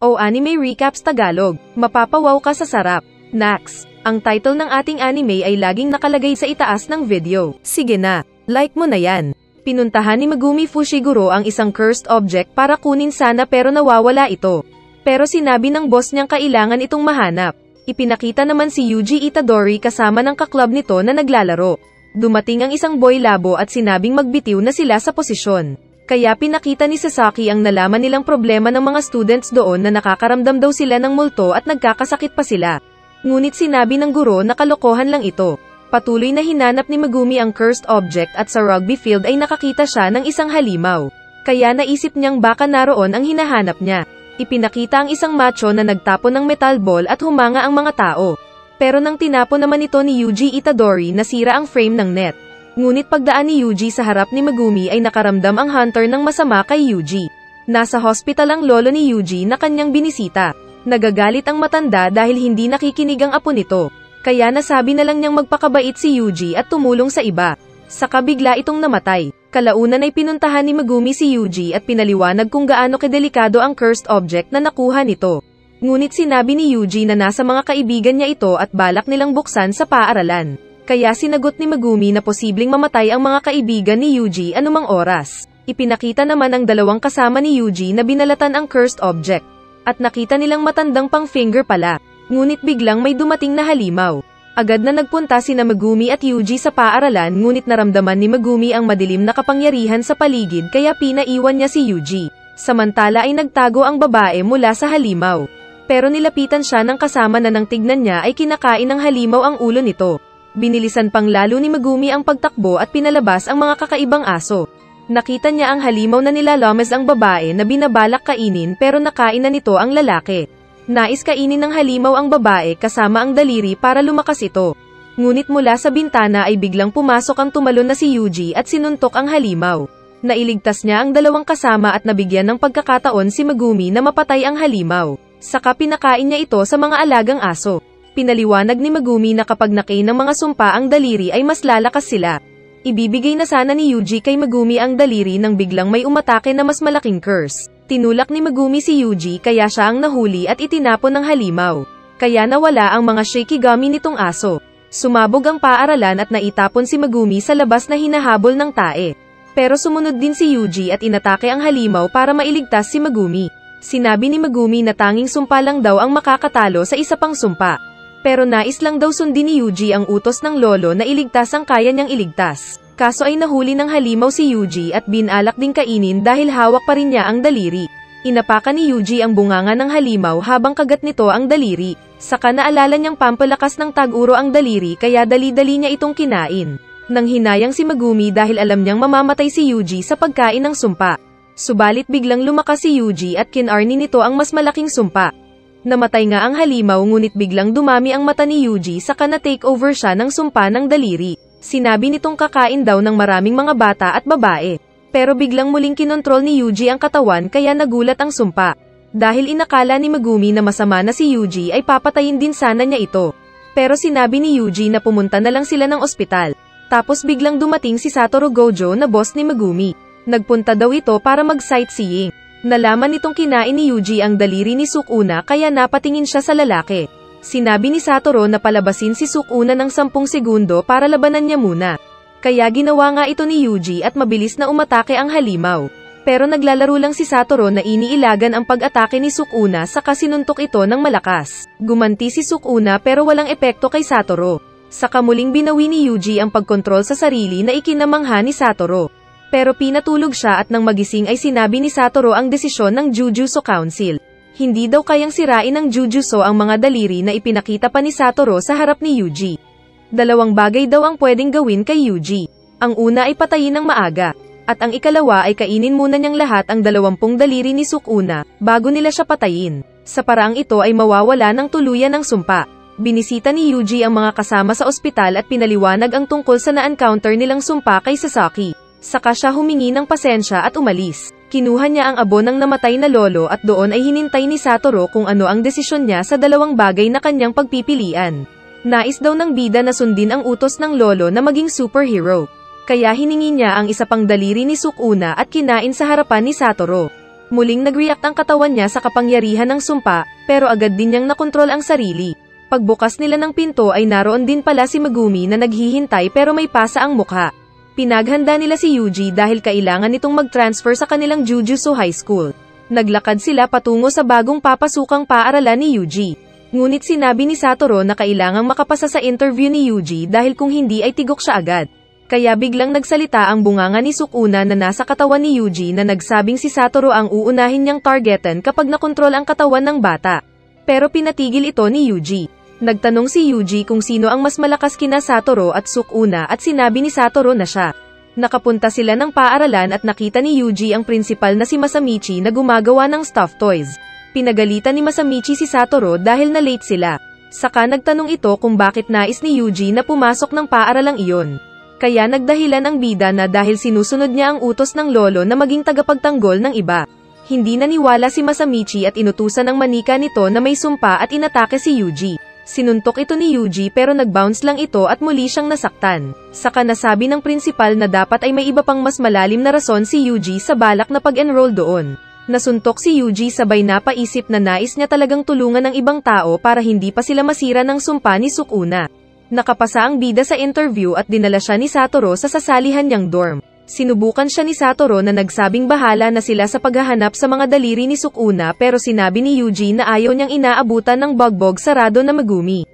O Anime Recaps Tagalog, mapapawaw ka sa sarap. Nax, ang title ng ating anime ay laging nakalagay sa itaas ng video. Sige na, like mo na yan. Pinuntahan ni Megumi Fushiguro ang isang cursed object para kunin sana pero nawawala ito. Pero sinabi ng boss niyang kailangan itong mahanap. Ipinakita naman si Yuji Itadori kasama ng kaklub nito na naglalaro. Dumating ang isang boy labo at sinabing magbitiw na sila sa posisyon. Kaya pinakita ni Sasaki ang nalaman nilang problema ng mga students doon na nakakaramdam daw sila ng multo at nagkakasakit pa sila. Ngunit sinabi ng guro na kalokohan lang ito. Patuloy na hinanap ni Megumi ang cursed object at sa rugby field ay nakakita siya ng isang halimaw. Kaya naisip niyang baka naroon ang hinahanap niya. Ipinakita ang isang macho na nagtapon ng metal ball at humanga ang mga tao. Pero nang tinapon naman ito ni Yuji Itadori, nasira ang frame ng net. Ngunit pagdaan ni Yuji sa harap ni Megumi ay nakaramdam ang hunter ng masama kay Yuji. Nasa hospital ang lolo ni Yuji na kanyang binisita. Nagagalit ang matanda dahil hindi nakikinig ang apo nito. Kaya nasabi na lang niyang magpakabait si Yuji at tumulong sa iba. Saka bigla itong namatay. Kalaunan ay pinuntahan ni Megumi si Yuji at pinaliwanag kung gaano kadelikado ang cursed object na nakuha nito. Ngunit sinabi ni Yuji na nasa mga kaibigan niya ito at balak nilang buksan sa paaralan. Kaya sinagot ni Megumi na posibleng mamatay ang mga kaibigan ni Yuji anumang oras. Ipinakita naman ang dalawang kasama ni Yuji na binalatan ang cursed object. At nakita nilang matandang pang finger pala. Ngunit biglang may dumating na halimaw. Agad na nagpunta sina Megumi at Yuji sa paaralan, ngunit naramdaman ni Megumi ang madilim na kapangyarihan sa paligid kaya pinaiwan niya si Yuji. Samantala ay nagtago ang babae mula sa halimaw. Pero nilapitan siya ng kasama na nang tignan niya ay kinakain ng halimaw ang ulo nito. Binilisan pang lalo ni Megumi ang pagtakbo at pinalabas ang mga kakaibang aso. Nakita niya ang halimaw na nilalamas ang babae na binabalak kainin pero nakain na nito ang lalaki. Nais kainin ng halimaw ang babae kasama ang daliri para lumakas ito. Ngunit mula sa bintana ay biglang pumasok ang tumalon na si Yuji at sinuntok ang halimaw. Nailigtas niya ang dalawang kasama at nabigyan ng pagkakataon si Megumi na mapatay ang halimaw. Saka pinakain niya ito sa mga alagang aso. Pinaliwanag ni Megumi na kapag nakain ng mga sumpa ang daliri ay mas lalakas sila. Ibibigay na sana ni Yuji kay Megumi ang daliri nang biglang may umatake na mas malaking curse. Tinulak ni Megumi si Yuji kaya siya ang nahuli at itinapon ng halimaw. Kaya nawala ang mga shikigami nitong aso. Sumabog ang paaralan at naitapon si Megumi sa labas na hinahabol ng tae. Pero sumunod din si Yuji at inatake ang halimaw para mailigtas si Megumi. Sinabi ni Megumi na tanging sumpa lang daw ang makakatalo sa isa pang sumpa. Pero nais lang daw sundin ni Yuji ang utos ng lolo na iligtas ang kaya niyang iligtas. Kaso ay nahuli ng halimaw si Yuji at binalak ding kainin dahil hawak pa rin niya ang daliri. Inapakan ni Yuji ang bunganga ng halimaw habang kagat nito ang daliri. Saka naalala niyang pampalakas ng tag-uro ang daliri kaya dali-dali niya itong kinain. Nang hinayang si Megumi dahil alam niyang mamamatay si Yuji sa pagkain ng sumpa. Subalit biglang lumakas si Yuji at kinarni nito ang mas malaking sumpa. Namatay nga ang halimaw ngunit biglang dumami ang mata ni Yuji saka na-take over siya ng sumpa ng daliri. Sinabi nitong kakain daw ng maraming mga bata at babae. Pero biglang muling kinontrol ni Yuji ang katawan kaya nagulat ang sumpa. Dahil inakala ni Megumi na masama na si Yuji ay papatayin din sana niya ito. Pero sinabi ni Yuji na pumunta na lang sila ng ospital. Tapos biglang dumating si Satoru Gojo na boss ni Megumi. Nagpunta daw ito para mag-sightseeing. Nalaman nitong kinain ni Yuji ang daliri ni Sukuna kaya napatingin siya sa lalaki. Sinabi ni Satoru na palabasin si Sukuna ng 10 segundo para labanan niya muna. Kaya ginawa nga ito ni Yuji at mabilis na umatake ang halimaw. Pero naglalaro lang si Satoru na iniilagan ang pag-atake ni Sukuna saka sinuntok ito ng malakas. Gumanti si Sukuna pero walang epekto kay Satoru. Saka muling binawi ni Yuji ang pagkontrol sa sarili na ikinamangha ni Satoru. Pero pinatulog siya at nang magising ay sinabi ni Satoru ang desisyon ng Jujutsu Council. Hindi daw kayang sirain ng Jujutsu ang mga daliri na ipinakita pa ni Satoru sa harap ni Yuji. Dalawang bagay daw ang pwedeng gawin kay Yuji. Ang una ay patayin ng maaga. At ang ikalawa ay kainin muna niyang lahat ang 20 daliri ni Sukuna, bago nila siya patayin. Sa paraang ito ay mawawala ng tuluyan ng sumpa. Binisita ni Yuji ang mga kasama sa ospital at pinaliwanag ang tungkol sa na-encounter nilang sumpa kay Sasaki. Saka siya humingi ng pasensya at umalis. Kinuha niya ang abo ng namatay na lolo at doon ay hinintay ni Satoru kung ano ang desisyon niya sa dalawang bagay na kanyang pagpipilian. Nais daw ng bida na sundin ang utos ng lolo na maging superhero. Kaya hiningi niya ang isa pang daliri ni Sukuna at kinain sa harapan ni Satoru. Muling nag-react ang katawan niya sa kapangyarihan ng sumpa, pero agad din niyang nakontrol ang sarili. Pagbukas nila ng pinto ay naroon din pala si Megumi na naghihintay pero may pasa ang mukha. Pinaghanda nila si Yuji dahil kailangan nitong mag-transfer sa kanilang Jujutsu High School. Naglakad sila patungo sa bagong papasukang paaralan ni Yuji. Ngunit sinabi ni Satoru na kailangang makapasa sa interview ni Yuji dahil kung hindi ay tigok siya agad. Kaya biglang nagsalita ang bunganga ni Sukuna na nasa katawan ni Yuji na nagsabing si Satoru ang uunahin niyang targetan kapag nakontrol ang katawan ng bata. Pero pinatigil ito ni Yuji. Nagtanong si Yuji kung sino ang mas malakas kina Satoru at Sukuna at sinabi ni Satoru na siya. Nakapunta sila ng paaralan at nakita ni Yuji ang principal na si Masamichi na gumagawa ng stuffed toys. Pinagalitan ni Masamichi si Satoru dahil na late sila. Saka nagtanong ito kung bakit nais ni Yuji na pumasok ng paaralang iyon. Kaya nagdahilan ang bida na dahil sinusunod niya ang utos ng lolo na maging tagapagtanggol ng iba. Hindi naniwala si Masamichi at inutusan ang manika nito na may sumpa at inatake si Yuji. Sinuntok ito ni Yuji pero nag-bounce lang ito at muli siyang nasaktan. Saka nasabi ng principal na dapat ay may iba pang mas malalim na rason si Yuji sa balak na pag-enroll doon. Nasuntok si Yuji sabay napaisip na nais niya talagang tulungan ng ibang tao para hindi pa sila masira ng sumpa ni Sukuna. Nakapasa ang bida sa interview at dinala siya ni Satoru sa sasalihan niyang dorm. Sinubukan siya ni Satoru na nagsabing bahala na sila sa paghahanap sa mga daliri ni Sukuna pero sinabi ni Yuji na ayaw niyang inaabutan ng bugbog sarado na Megumi.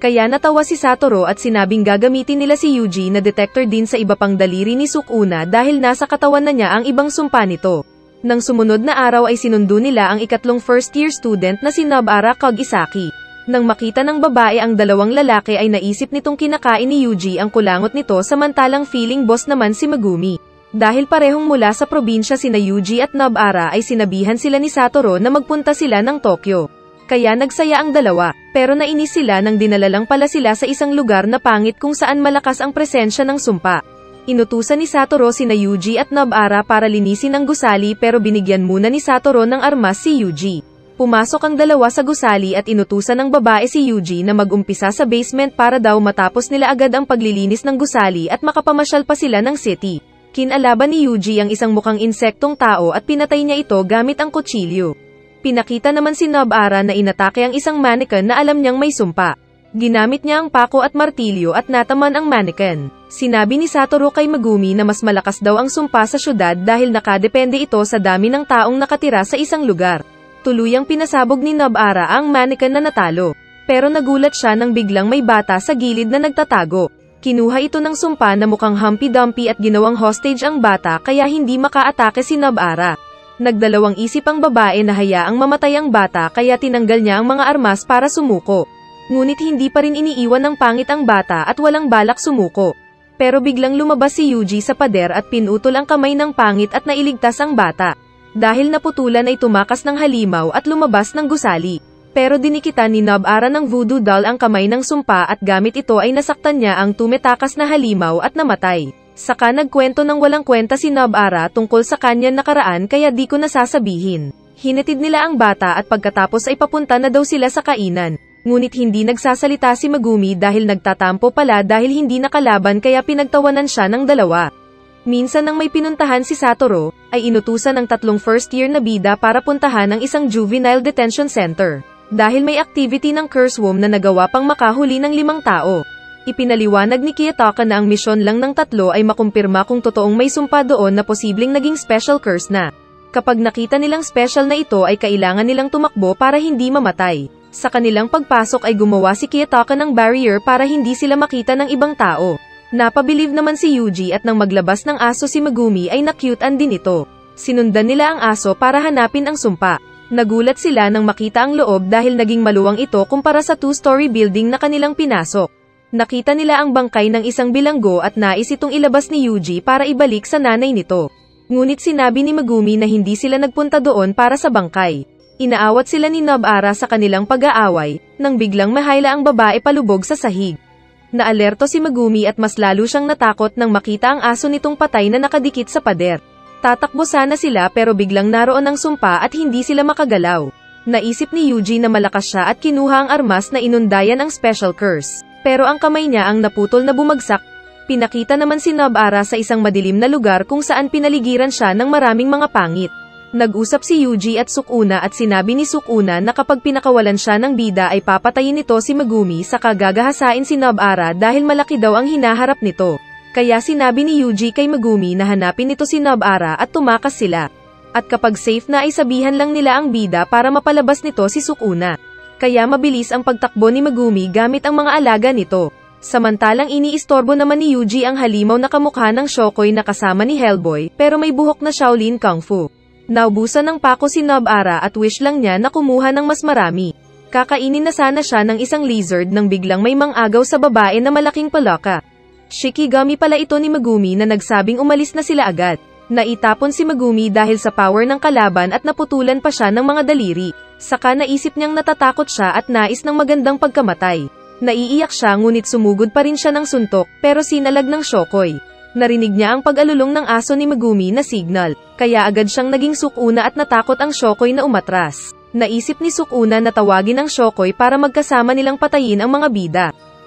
Kaya natawa si Satoru at sinabing gagamitin nila si Yuji na detector din sa iba pang daliri ni Sukuna dahil nasa katawan na niya ang ibang sumpa nito. Nang sumunod na araw ay sinundo nila ang ikatlong first-year student na si Nobara Kagisaki. Nang makita ng babae ang dalawang lalaki ay naisip nitong kinakain ni Yuji ang kulangot nito samantalang feeling boss naman si Megumi. Dahil parehong mula sa probinsya sina Yuji at Nobara ay sinabihan sila ni Satoru na magpunta sila ng Tokyo. Kaya nagsaya ang dalawa, pero nainis sila nang dinala lang pala sila sa isang lugar na pangit kung saan malakas ang presensya ng sumpa. Inutusan ni Satoru sina Yuji at Nobara para linisin ang gusali pero binigyan muna ni Satoru ng armas si Yuji. Pumasok ang dalawa sa gusali at inutusan ng babae si Yuji na mag-umpisa sa basement para daw matapos nila agad ang paglilinis ng gusali at makapamasyal pa sila ng city. Kinalaban ni Yuji ang isang mukhang insektong tao at pinatay niya ito gamit ang kutsilyo. Pinakita naman si Nobara na inatake ang isang mannequin na alam niyang may sumpa. Ginamit niya ang pako at martilyo at nataman ang mannequin. Sinabi ni Satoru kay Megumi na mas malakas daw ang sumpa sa syudad dahil nakadepende ito sa dami ng taong nakatira sa isang lugar. Tuluyang pinasabog ni Nobara ang mannequin na natalo. Pero nagulat siya nang biglang may bata sa gilid na nagtatago. Kinuha ito ng sumpa na mukhang Humpty Dumpty at ginawang hostage ang bata kaya hindi makaatake si Nobara. Nagdalawang isip ang babae na hayaang mamatay ang bata kaya tinanggal niya ang mga armas para sumuko. Ngunit hindi pa rin iniiwan ng pangit ang bata at walang balak sumuko. Pero biglang lumabas si Yuji sa pader at pinutol ang kamay ng pangit at nailigtas ang bata. Dahil naputulan ay tumakas ng halimaw at lumabas ng gusali. Pero dinikitan ni Nobara ng voodoo doll ang kamay ng sumpa at gamit ito ay nasaktan niya ang tumetakas na halimaw at namatay. Saka nagkwento ng walang kwenta si Nobara tungkol sa kanyang nakaraan kaya di ko nasasabihin. Hinatid nila ang bata at pagkatapos ay papunta na daw sila sa kainan. Ngunit hindi nagsasalita si Megumi dahil nagtatampo pala dahil hindi nakalaban kaya pinagtawanan siya ng dalawa. Minsan nang may pinuntahan si Satoru, ay inutusan ang tatlong first-year na bida para puntahan ang isang juvenile detention center. Dahil may activity ng curse womb na nagawa pang makahuli ng 5 tao. Ipinaliwanag ni Kiyotaka na ang misyon lang ng tatlo ay makumpirma kung totoong may sumpa doon na posibleng naging special curse na. Kapag nakita nilang special na ito ay kailangan nilang tumakbo para hindi mamatay. Sa kanilang pagpasok ay gumawa si Kiyotaka ng barrier para hindi sila makita ng ibang tao. Napabilib naman si Yuji at nang maglabas ng aso si Megumi ay nakyutan din ito. Sinundan nila ang aso para hanapin ang sumpa. Nagulat sila nang makita ang loob dahil naging maluwang ito kumpara sa 2-story building na kanilang pinasok. Nakita nila ang bangkay ng isang bilanggo at nais itong ilabas ni Yuji para ibalik sa nanay nito. Ngunit sinabi ni Megumi na hindi sila nagpunta doon para sa bangkay. Inaawat sila ni Nobara sa kanilang pag-aaway, nang biglang mahayla ang babae palubog sa sahig. Naalerto si Megumi at mas lalo siyang natakot nang makita ang aso nitong patay na nakadikit sa pader. Tatakbo sana sila pero biglang naroon ang sumpa at hindi sila makagalaw. Naisip ni Yuji na malakas siya at kinuha ang armas na inundayan ang special curse. Pero ang kamay niya ang naputol na bumagsak. Pinakita naman si Nobara sa isang madilim na lugar kung saan pinaligiran siya ng maraming mga pangit. Nag-usap si Yuji at Sukuna at sinabi ni Sukuna na kapag pinakawalan siya ng bida ay papatayin nito si Megumi saka gagahasain si Nobara dahil malaki daw ang hinaharap nito. Kaya sinabi ni Yuji kay Megumi na hanapin nito si Nobara at tumakas sila. At kapag safe na ay sabihan lang nila ang bida para mapalabas nito si Sukuna. Kaya mabilis ang pagtakbo ni Megumi gamit ang mga alaga nito. Samantalang iniistorbo naman ni Yuji ang halimaw na kamukha ng Shokoi na kasama ni Hellboy pero may buhok na Shaolin Kung Fu. Naubusan ng pako si Nobara at wish lang niya na kumuha ng mas marami. Kakainin na sana siya ng isang lizard nang biglang may mang-agaw sa babae na malaking palaka. Shikigami pala ito ni Megumi na nagsabing umalis na sila agad. Naitapon si Megumi dahil sa power ng kalaban at naputulan pa siya ng mga daliri. Saka naisip niyang natatakot siya at nais ng magandang pagkamatay. Naiiyak siya ngunit sumugod pa rin siya ng suntok pero sinalag ng Shokoi. Narinig niya ang pag-alulong ng aso ni Megumi na signal, kaya agad siyang naging Sukuna at natakot ang Shokoi na umatras. Naisip ni Sukuna na tawagin ang Shokoi para magkasama nilang patayin ang mga bida.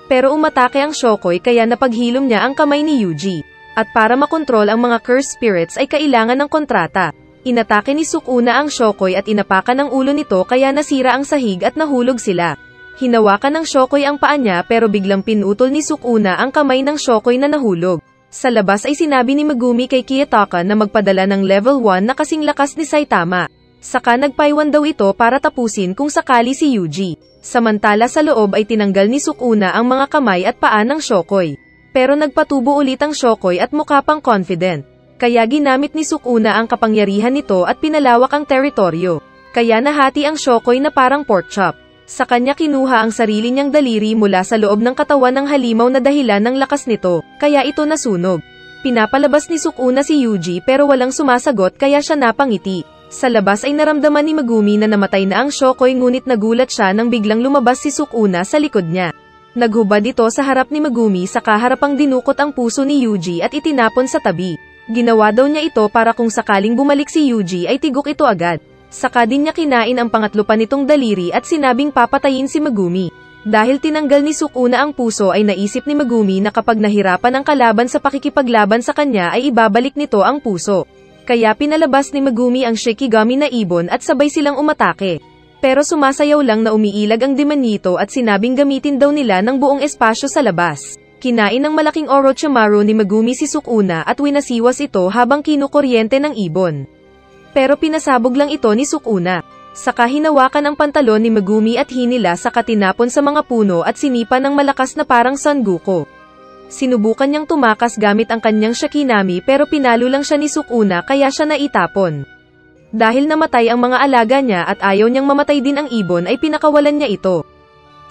Pero umatake ang Shokoi kaya napaghilom niya ang kamay ni Yuji. At para makontrol ang mga cursed spirits ay kailangan ng kontrata. Inatake ni Sukuna ang Shokoi at inapakan ang ulo nito kaya nasira ang sahig at nahulog sila. Hinawakan ng Shokoi ang paa niya pero biglang pinutol ni Sukuna ang kamay ng Shokoi na nahulog. Sa labas ay sinabi ni Megumi kay Kiyotaka na magpadala ng level 1 na kasing lakas ni Saitama. Saka nagpaiwan daw ito para tapusin kung sakali si Yuji. Samantala sa loob ay tinanggal ni Sukuna ang mga kamay at paa ng Shokoi. Pero nagpatubo ulit ang Shokoi at mukha pang confident. Kaya ginamit ni Sukuna ang kapangyarihan nito at pinalawak ang teritoryo. Kaya nahati ang Shokoi na parang pork chop. Sa kanya kinuha ang sarili niyang daliri mula sa loob ng katawan ng halimaw na dahilan ng lakas nito, kaya ito nasunog. Pinapalabas ni Sukuna si Yuji pero walang sumasagot kaya siya napangiti. Sa labas ay naramdaman ni Megumi na namatay na ang Shokoi ngunit nagulat siya nang biglang lumabas si Sukuna sa likod niya. Naghubad ito sa harap ni Megumi sa kaharapang dinukot ang puso ni Yuji at itinapon sa tabi. Ginawa daw niya ito para kung sakaling bumalik si Yuji ay tigok ito agad. Saka din niya kinain ang pangatlo pa nitong daliri at sinabing papatayin si Megumi. Dahil tinanggal ni Sukuna ang puso ay naisip ni Megumi na kapag nahirapan ang kalaban sa pakikipaglaban sa kanya ay ibabalik nito ang puso. Kaya pinalabas ni Megumi ang Shikigami na ibon at sabay silang umatake. Pero sumasayaw lang na umiilag ang demonito at sinabing gamitin daw nila ng buong espasyo sa labas. Kinain ng malaking Orochimaru ni Megumi si Sukuna at winasiwas ito habang kinukuryente ng ibon. Pero pinasabog lang ito ni Sukuna. Saka hinawakan ang pantalon ni Megumi at hinila sa katinapon sa mga puno at sinipa ng malakas na parang Sangoku. Sinubukan niyang tumakas gamit ang kanyang Shakinami pero pinalo lang siya ni Sukuna kaya siya naitapon. Dahil namatay ang mga alaga niya at ayaw niyang mamatay din ang ibon ay pinakawalan niya ito.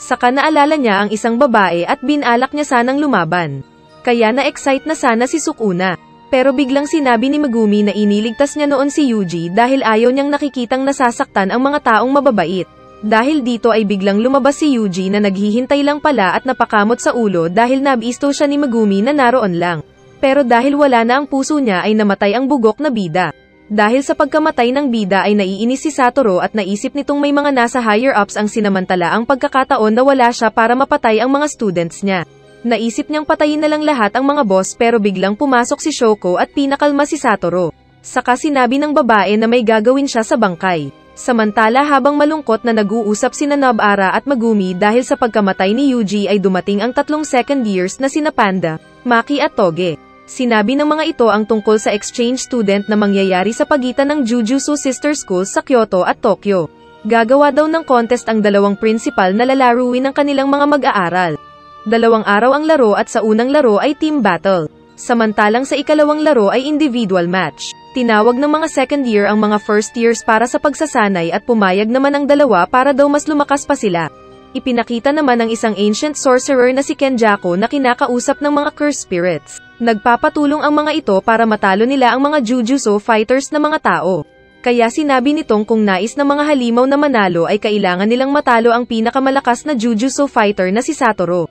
Saka naalala niya ang isang babae at binalak niya sanang lumaban. Kaya na-excite na sana si Sukuna. Pero biglang sinabi ni Megumi na iniligtas niya noon si Yuji dahil ayaw niyang nakikitang nasasaktan ang mga taong mababait. Dahil dito ay biglang lumabas si Yuji na naghihintay lang pala at napakamot sa ulo dahil nabisto siya ni Megumi na naroon lang. Pero dahil wala na ang puso niya ay namatay ang bugok na bida. Dahil sa pagkamatay ng bida ay naiinis si Satoru at naisip nitong may mga nasa higher-ups ang sinamantala ang pagkakataon na wala siya para mapatay ang mga students niya. Naisip niyang patayin na lang lahat ang mga boss pero biglang pumasok si Shoko at pinakalma si Satoru. Saka sinabi ng babae na may gagawin siya sa bangkay. Samantala habang malungkot na nag-uusap sina Nobara at Megumi dahil sa pagkamatay ni Yuji ay dumating ang tatlong second years na sina Panda, Maki at Toge. Sinabi ng mga ito ang tungkol sa exchange student na mangyayari sa pagitan ng Jujutsu Sister Schools sa Kyoto at Tokyo. Gagawa daw ng contest ang dalawang principal na lalaruin ng kanilang mga mag-aaral. 2 araw ang laro at sa unang laro ay team battle. Samantalang sa ikalawang laro ay individual match. Tinawag ng mga second year ang mga first years para sa pagsasanay at pumayag naman ang dalawa para daw mas lumakas pa sila. Ipinakita naman ng isang ancient sorcerer na si Kenjaku na kinakausap ng mga cursed spirits. Nagpapatulong ang mga ito para matalo nila ang mga Jujutsu fighters na mga tao. Kaya sinabi nitong kung nais ng mga halimaw na manalo ay kailangan nilang matalo ang pinakamalakas na Jujutsu fighter na si Satoru.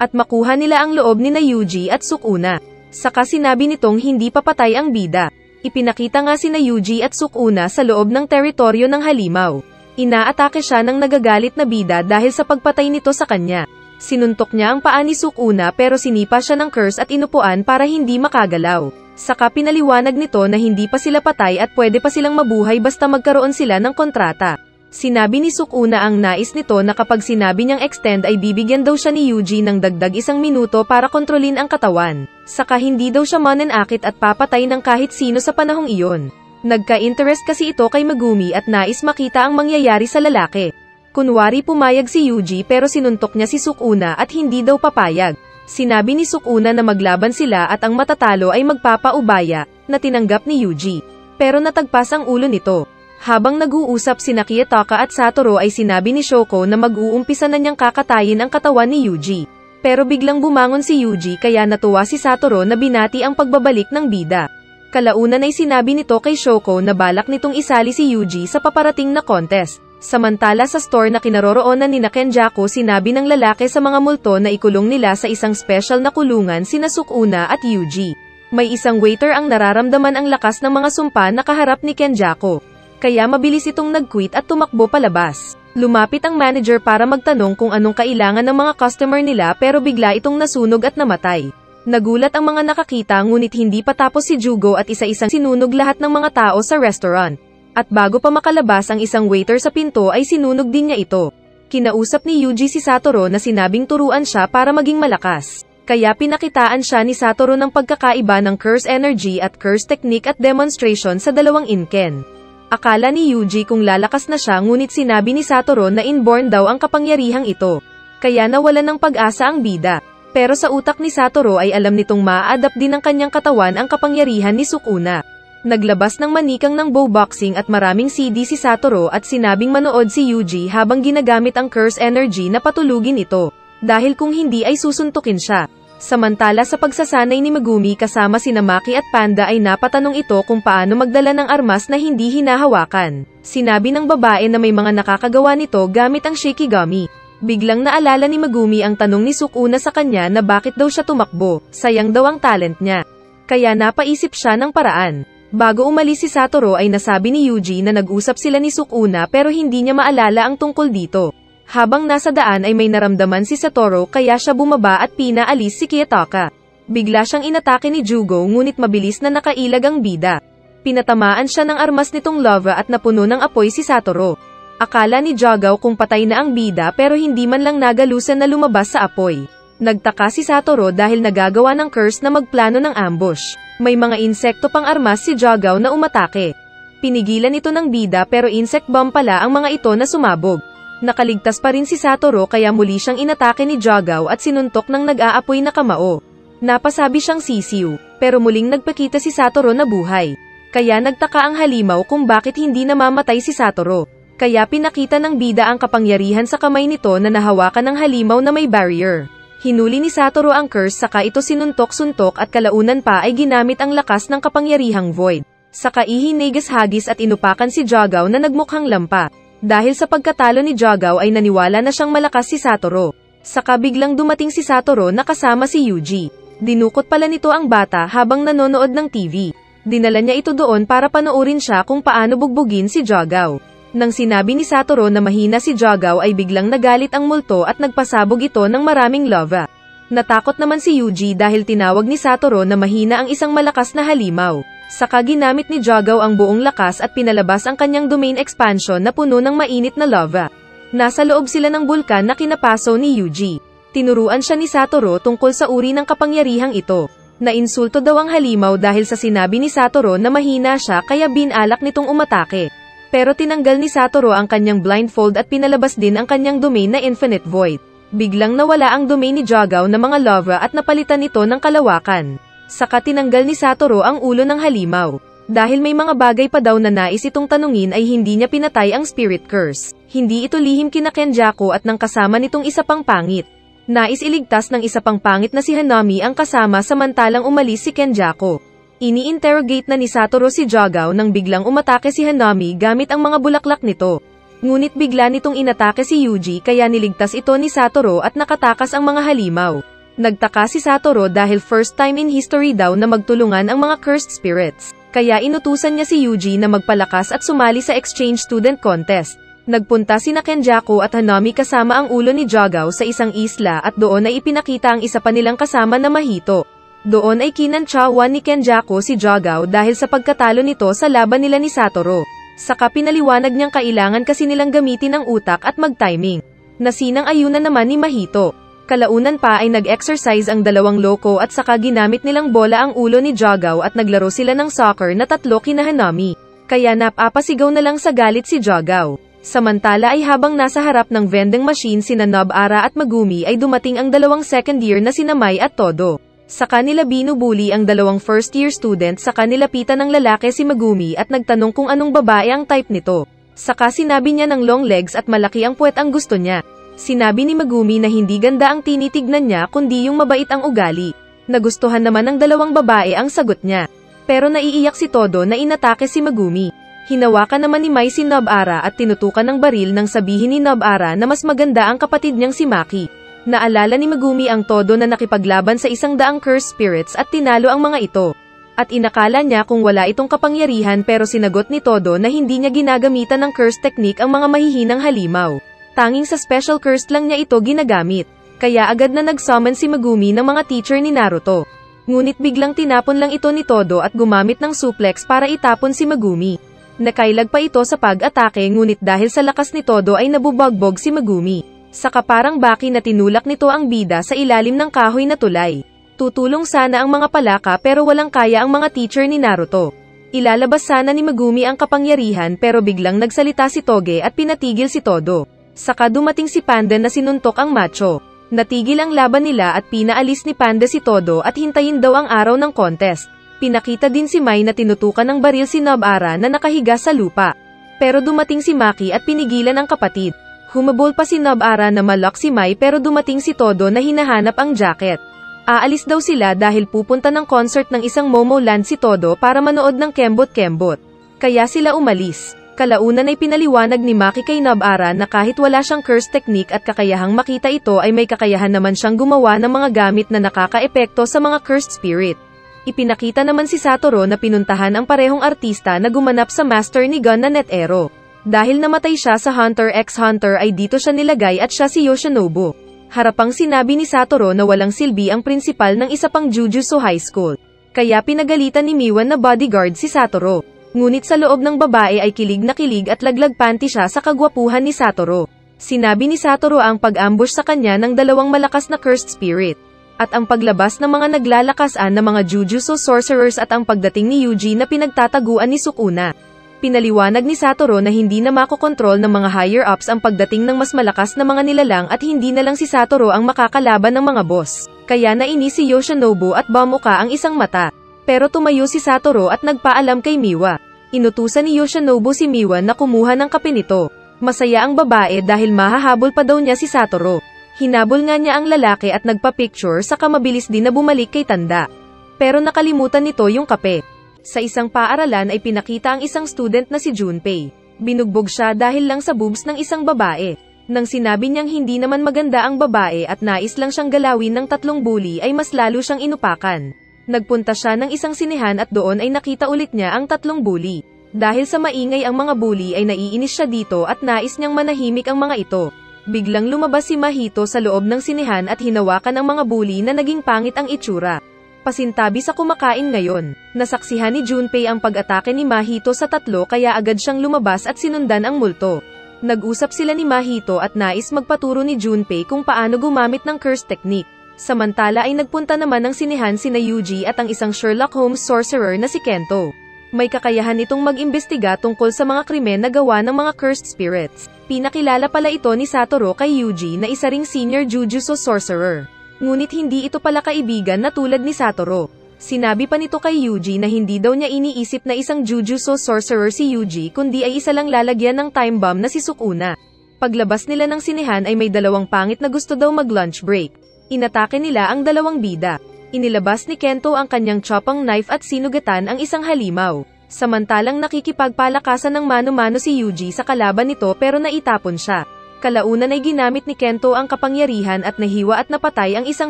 At makuha nila ang loob ni Yuji at Sukuna. Saka sinabi nitong hindi papatay ang bida. Ipinakita nga sina Yuji at Sukuna sa loob ng teritoryo ng halimaw. Inaatake siya ng nagagalit na bida dahil sa pagpatay nito sa kanya. Sinuntok niya ang paa ni Sukuna pero sinipa siya ng curse at inupuan para hindi makagalaw. Saka pinaliwanag nito na hindi pa sila patay at pwede pa silang mabuhay basta magkaroon sila ng kontrata. Sinabi ni Sukuna ang nais nito na kapag sinabi niyang extend ay bibigyan daw siya ni Yuji ng dagdag 1 minuto para kontrolin ang katawan. Saka hindi daw siya mananakit at papatay ng kahit sino sa panahong iyon. Nagka-interest kasi ito kay Megumi at nais makita ang mangyayari sa lalaki. Kunwari pumayag si Yuji pero sinuntok niya si Sukuna at hindi daw papayag. Sinabi ni Sukuna na maglaban sila at ang matatalo ay magpapaubaya, na tinanggap ni Yuji. Pero natagpas ang ulo nito. Habang nag-uusap sina Kiyotaka at Satoru ay sinabi ni Shoko na mag-uumpisa na niyang kakatayin ang katawan ni Yuji. Pero biglang bumangon si Yuji kaya natuwa si Satoru na binati ang pagbabalik ng bida. Kalaunan ay sinabi nito kay Shoko na balak nitong isali si Yuji sa paparating na contest. Samantala sa store na kinaroroonan ni Kenjaku sinabi ng lalaki sa mga multo na ikulong nila sa isang special na kulungan sina Sukuna at Yuji. May isang waiter ang nararamdaman ang lakas ng mga sumpa na kaharap ni Kenjaku. Kaya mabilis itong nag-quit at tumakbo palabas. Lumapit ang manager para magtanong kung anong kailangan ng mga customer nila pero bigla itong nasunog at namatay. Nagulat ang mga nakakita ngunit hindi pa tapos si Jugo at isa-isang sinunog lahat ng mga tao sa restaurant. At bago pa makalabas ang isang waiter sa pinto ay sinunog din niya ito. Kinausap ni Yuji si Satoru na sinabing turuan siya para maging malakas. Kaya pinakitaan siya ni Satoru ng pagkakaiba ng curse energy at curse technique at demonstration sa dalawang inken. Akala ni Yuji kung lalakas na siya ngunit sinabi ni Satoru na inborn daw ang kapangyarihang ito. Kaya nawalan ng pag-asa ang bida. Pero sa utak ni Satoru ay alam nitong maa-adapt din ng kanyang katawan ang kapangyarihan ni Sukuna. Naglabas ng manikang ng boxing at maraming CD si Satoru at sinabing manood si Yuji habang ginagamit ang curse energy na patulugin ito. Dahil kung hindi ay susuntukin siya. Samantala sa pagsasanay ni Megumi kasama sina Maki at Panda ay napatanong ito kung paano magdala ng armas na hindi hinahawakan. Sinabi ng babae na may mga nakakagawa nito gamit ang Shikigami. Biglang naalala ni Megumi ang tanong ni Sukuna sa kanya na bakit daw siya tumakbo, sayang daw ang talent niya. Kaya napaisip siya ng paraan. Bago umalis si Satoru ay nasabi ni Yuji na nag-usap sila ni Sukuna pero hindi niya maalala ang tungkol dito. Habang nasa daan ay may naramdaman si Satoru kaya siya bumaba at pinaalis si Kiyotaka. Bigla siyang inatake ni Jugo ngunit mabilis na nakailag ang bida. Pinatamaan siya ng armas nitong lava at napuno ng apoy si Satoru. Akala ni Jagaw kung patay na ang bida pero hindi man lang nagalusan na lumabas sa apoy. Nagtaka si Satoru dahil nagagawa ng curse na magplano ng ambush. May mga insekto pang armas si Jagaw na umatake. Pinigilan ito ng bida pero insect bomb pala ang mga ito na sumabog. Nakaligtas pa rin si Satoru kaya muli siyang inatake ni Jagaw at sinuntok ng nag-aapoy na kamao. Napasabi siyang sisiw, pero muling nagpakita si Satoru na buhay. Kaya nagtaka ang halimaw kung bakit hindi namamatay si Satoru. Kaya pinakita ng bida ang kapangyarihan sa kamay nito na nahawakan ng halimaw na may barrier. Hinuli ni Satoru ang curse saka ito sinuntok-suntok at kalaunan pa ay ginamit ang lakas ng kapangyarihang void. Saka ihinigas-hagis at inupakan si Jagaw na nagmukhang lampa. Dahil sa pagkatalo ni Jagaw ay naniwala na siyang malakas si Satoru. Saka biglang dumating si Satoru na kasama si Yuji. Dinukot pala nito ang bata habang nanonood ng TV. Dinala niya ito doon para panoorin siya kung paano bugbugin si Jagaw. Nang sinabi ni Satoru na mahina si Jagaw ay biglang nagalit ang multo at nagpasabog ito ng maraming lava. Natakot naman si Yuji dahil tinawag ni Satoru na mahina ang isang malakas na halimaw. Saka ginamit ni Jagaw ang buong lakas at pinalabas ang kanyang domain expansion na puno ng mainit na lava. Nasa loob sila ng bulkan na kinapaso ni Yuji. Tinuruan siya ni Satoru tungkol sa uri ng kapangyarihang ito. Nainsulto daw ang halimaw dahil sa sinabi ni Satoru na mahina siya kaya binalak nitong umatake. Pero tinanggal ni Satoru ang kanyang blindfold at pinalabas din ang kanyang domain na Infinite Void. Biglang nawala ang domain ni Jagaw na mga lava at napalitan ito ng kalawakan. Saka tinanggal ni Satoru ang ulo ng halimaw. Dahil may mga bagay pa daw na nais itong tanungin ay hindi niya pinatay ang spirit curse. Hindi ito lihim kina Kenjaku at ng kasama nitong isa pang pangit. Nais iligtas ng isa pang pangit na si Hanami ang kasama samantalang umalis si Kenjaku. Ini-interrogate na ni Satoru si Jagaw nang biglang umatake si Hanami gamit ang mga bulaklak nito. Ngunit bigla nitong inatake si Yuji kaya niligtas ito ni Satoru at nakatakas ang mga halimaw. Nagtaka si Satoru dahil first time in history daw na magtulungan ang mga cursed spirits. Kaya inutusan niya si Yuji na magpalakas at sumali sa exchange student contest. Nagpunta sina Kenjaku at Hanami kasama ang ulo ni Jogao sa isang isla at doon ay ipinakita ang isa pa nilang kasama na Mahito. Doon ay kinantsawan ni Kenjaku si Jogao dahil sa pagkatalo nito sa laban nila ni Satoru. Saka pinaliwanag niyang kailangan kasi nilang gamitin ang utak at mag-timing. Nasinang-ayunan naman ni Mahito. Kalaunan pa ay nag-exercise ang dalawang loko at saka ginamit nilang bola ang ulo ni Jogao at naglaro sila ng soccer na tatlo kina Hanami. Kaya napapasigaw na lang sa galit si Jogao. Samantala ay habang nasa harap ng vending machine sina Nobara at Megumi ay dumating ang dalawang second year na sina Mai at Todo. Sa kanila binubuli ang dalawang first year student sa kanilapitan ng lalaki si Megumi at nagtanong kung anong babae ang type nito. Saka sinabi niya ng long legs at malaki ang puwet ang gusto niya. Sinabi ni Megumi na hindi ganda ang tinitignan niya kundi yung mabait ang ugali. Nagustuhan naman ng dalawang babae ang sagot niya. Pero naiiyak si Todo na inatake si Megumi. Hinawakan naman ni Mai si Nobara at tinutukan ng baril nang sabihin ni Nobara na mas maganda ang kapatid niyang si Maki. Naalala ni Megumi ang Todo na nakipaglaban sa 100 cursed spirits at tinalo ang mga ito. At inakala niya kung wala itong kapangyarihan pero sinagot ni Todo na hindi niya ginagamitan ng curse technique ang mga mahihinang halimaw. Tanging sa special curse lang niya ito ginagamit. Kaya agad na nag-summon si Megumi ng mga teacher ni Naruto. Ngunit biglang tinapon lang ito ni Todo at gumamit ng suplex para itapon si Megumi. Nakailag pa ito sa pag-atake ngunit dahil sa lakas ni Todo ay nabubagbog si Megumi. Saka parang baki na tinulak nito ang bida sa ilalim ng kahoy na tulay. Tutulong sana ang mga palaka pero walang kaya ang mga teacher ni Naruto. Ilalabas sana ni Megumi ang kapangyarihan pero biglang nagsalita si Toge at pinatigil si Todo. Saka dumating si Panda na sinuntok ang macho. Natigil ang laban nila at pinaalis ni Panda si Todo at hintayin daw ang araw ng contest. Pinakita din si Mai na tinutukan ng baril si Nobara na nakahiga sa lupa. Pero dumating si Maki at pinigilan ang kapatid. Humabol pa si Nobara na malak si Mai pero dumating si Todo na hinahanap ang jacket. Aalis daw sila dahil pupunta ng concert ng isang Momoland si Todo para manood ng kembot-kembot. Kaya sila umalis. Kalaunan ay pinaliwanag ni Maki kay Nobara na kahit wala siyang curse technique at kakayahang makita ito ay may kakayahan naman siyang gumawa ng mga gamit na nakakaepekto sa mga cursed spirit. Ipinakita naman si Satoru na pinuntahan ang parehong artista na gumanap sa master ni Gun na Net-Ero. Dahil namatay siya sa Hunter x Hunter ay dito siya nilagay at siya si Yoshinobu. Harapang sinabi ni Satoru na walang silbi ang prinsipal ng isa pang Jujutsu High School. Kaya pinagalitan ni Miwan na bodyguard si Satoru. Ngunit sa loob ng babae ay kilig na kilig at laglag panty siya sa kagwapuhan ni Satoru. Sinabi ni Satoru ang pag-ambush sa kanya ng dalawang malakas na cursed spirit. At ang paglabas ng mga naglalakasan na mga Jujutsu sorcerers at ang pagdating ni Yuji na pinagtataguan ni Sukuna. Pinaliwanag ni Satoru na hindi na makokontrol ng mga higher-ups ang pagdating ng mas malakas na mga nilalang at hindi na lang si Satoru ang makakalaban ng mga boss. Kaya nainis si Yoshinobu at bamuka ang isang mata. Pero tumayo si Satoru at nagpaalam kay Miwa. Inutusan ni Yoshinobu si Miwa na kumuha ng kape nito. Masaya ang babae dahil mahahabol pa daw niya si Satoru. Hinabol nga niya ang lalaki at nagpa-picture saka mabilis din na bumalik kay Tanda. Pero nakalimutan nito yung kape. Sa isang paaralan ay pinakita ang isang student na si Junpei. Binugbog siya dahil lang sa boobs ng isang babae. Nang sinabi niyang hindi naman maganda ang babae at nais lang siyang galawin ng 3 bully ay mas lalo siyang inupakan. Nagpunta siya ng isang sinehan at doon ay nakita ulit niya ang 3 bully. Dahil sa maingay ang mga bully ay naiinis siya dito at nais niyang manahimik ang mga ito. Biglang lumabas si Mahito sa loob ng sinehan at hinawakan ang mga bully na naging pangit ang itsura. Pasintabi sa kumakain ngayon. Nasaksihan ni Junpei ang pag-atake ni Mahito sa 3 kaya agad siyang lumabas at sinundan ang multo. Nag-usap sila ni Mahito at nais magpaturo ni Junpei kung paano gumamit ng curse technique. Samantala ay nagpunta naman ng sinehan sina Yuji at ang isang Sherlock Holmes sorcerer na si Kento. May kakayahan itong mag-imbestiga tungkol sa mga krimen na gawa ng mga cursed spirits. Pinakilala pala ito ni Satoru kay Yuji na isa ring senior Jujutsu sorcerer. Ngunit hindi ito pala kaibigan na tulad ni Satoru. Sinabi pa nito kay Yuji na hindi daw niya iniisip na isang Jujutsu sorcerer si Yuji kundi ay isa lang lalagyan ng time bomb na si Sukuna. Paglabas nila ng sinehan ay may 2 pangit na gusto daw mag-lunch break. Inatake nila ang 2 bida. Inilabas ni Kento ang kanyang chopping knife at sinugatan ang isang halimaw. Samantalang nakikipagpalakasan ng mano-mano si Yuji sa kalaban nito pero naitapon siya. Kalaunan ay ginamit ni Kento ang kapangyarihan at nahiwa at napatay ang isang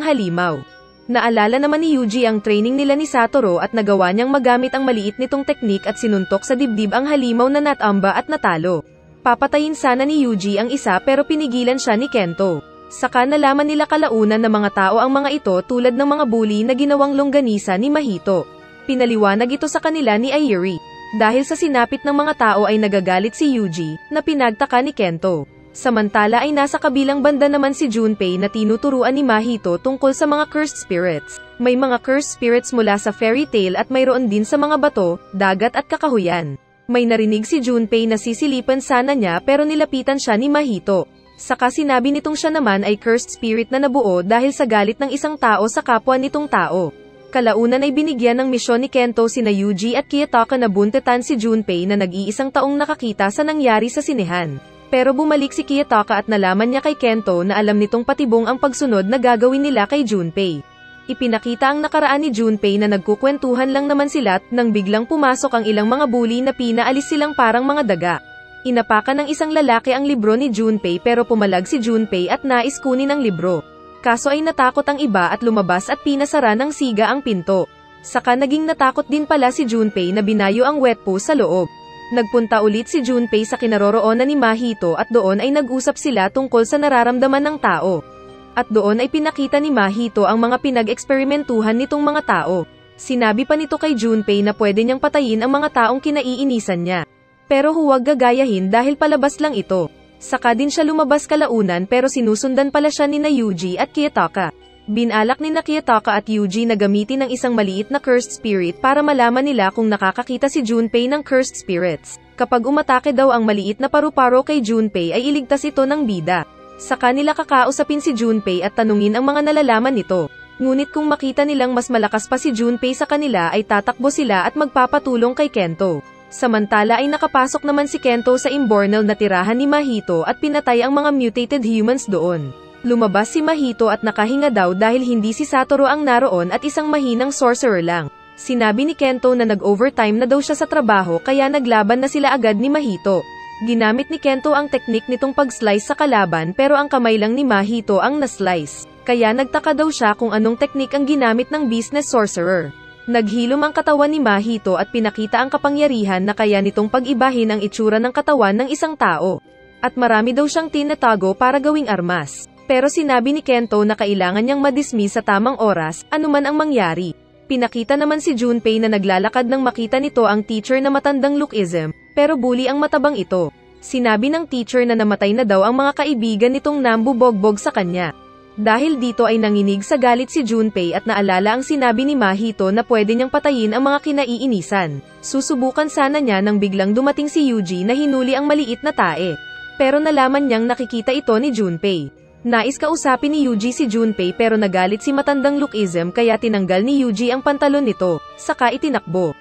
halimaw. Naalala naman ni Yuji ang training nila ni Satoru at nagawa niyang magamit ang maliit nitong teknik at sinuntok sa dibdib ang halimaw na natamba at natalo. Papatayin sana ni Yuji ang isa pero pinigilan siya ni Kento. Saka nalaman nila kalaunan na mga tao ang mga ito tulad ng mga bully na ginawang longganisa ni Mahito. Pinaliwanag ito sa kanila ni Ayuri. Dahil sa sinapit ng mga tao ay nagagalit si Yuji, na pinagtaka ni Kento. Samantala ay nasa kabilang banda naman si Junpei na tinuturuan ni Mahito tungkol sa mga cursed spirits. May mga cursed spirits mula sa fairy tale at mayroon din sa mga bato, dagat at kakahuyan. May narinig si Junpei na sisilipan sana niya pero nilapitan siya ni Mahito. Saka sinabi nitong siya naman ay cursed spirit na nabuo dahil sa galit ng isang tao sa kapwa nitong tao. Kalaunan ay binigyan ng misyon ni Kento sina Yuji at Kiyotaka na buntetan si Junpei na nag-iisang taong nakakita sa nangyari sa sinehan. Pero bumalik si Kiyotaka at nalaman niya kay Kento na alam nitong patibong ang pagsunod na gagawin nila kay Junpei. Ipinakita ang nakaraan ni Junpei na nagkukwentuhan lang naman sila nang biglang pumasok ang ilang mga bully na pinaalis silang parang mga daga. Inapakan ng isang lalaki ang libro ni Junpei pero pumalag si Junpei at nais kunin ang libro. Kaso ay natakot ang iba at lumabas at pinasara ng siga ang pinto. Saka naging natakot din pala si Junpei na binayo ang wetpo sa loob. Nagpunta ulit si Junpei sa kinaroroonan ni Mahito at doon ay nag-usap sila tungkol sa nararamdaman ng tao. At doon ay pinakita ni Mahito ang mga pinag-eksperimentuhan nitong mga tao. Sinabi pa nito kay Junpei na pwede niyang patayin ang mga taong kinaiinisan niya. Pero huwag gagayahin dahil palabas lang ito. Saka din siya lumabas kalaunan pero sinusundan pala siya ni Yuji at Kiyotaka. Binalak ni Kiyotaka at Yuji na gamitin ng isang maliit na cursed spirit para malaman nila kung nakakakita si Junpei ng cursed spirits. Kapag umatake daw ang maliit na paru-paro kay Junpei ay iligtas ito ng bida. Saka nila kakausapin si Junpei at tanungin ang mga nalalaman nito. Ngunit kung makita nilang mas malakas pa si Junpei sa kanila ay tatakbo sila at magpapatulong kay Kento. Samantala ay nakapasok naman si Kento sa imbornal na tirahan ni Mahito at pinatay ang mga mutated humans doon. Lumabas si Mahito at nakahinga daw dahil hindi si Satoru ang naroon at isang mahinang sorcerer lang. Sinabi ni Kento na nag-overtime na daw siya sa trabaho kaya naglaban na sila agad ni Mahito. Ginamit ni Kento ang teknik nitong pag-slice sa kalaban pero ang kamay lang ni Mahito ang na-slice. Kaya nagtaka daw siya kung anong teknik ang ginamit ng business sorcerer. Naghilom ang katawan ni Mahito at pinakita ang kapangyarihan na kaya nitong pag-ibahin ang itsura ng katawan ng isang tao. At marami daw siyang tinatago para gawing armas. Pero sinabi ni Kento na kailangan niyang madismiss sa tamang oras, anuman ang mangyari. Pinakita naman si Junpei na naglalakad nang makita nito ang teacher na matandang lookism, pero bully ang matabang ito. Sinabi ng teacher na namatay na daw ang mga kaibigan nitong nambubogbog sa kanya. Dahil dito ay nanginig sa galit si Junpei at naalala ang sinabi ni Mahito na pwede niyang patayin ang mga kinaiinisan. Susubukan sana niya nang biglang dumating si Yuji na hinuli ang maliit na tae. Pero nalaman niyang nakikita ito ni Junpei. Nais kausapin ni Yuji si Junpei pero nagalit si matandang lookism kaya tinanggal ni Yuji ang pantalon nito, saka itinakbo.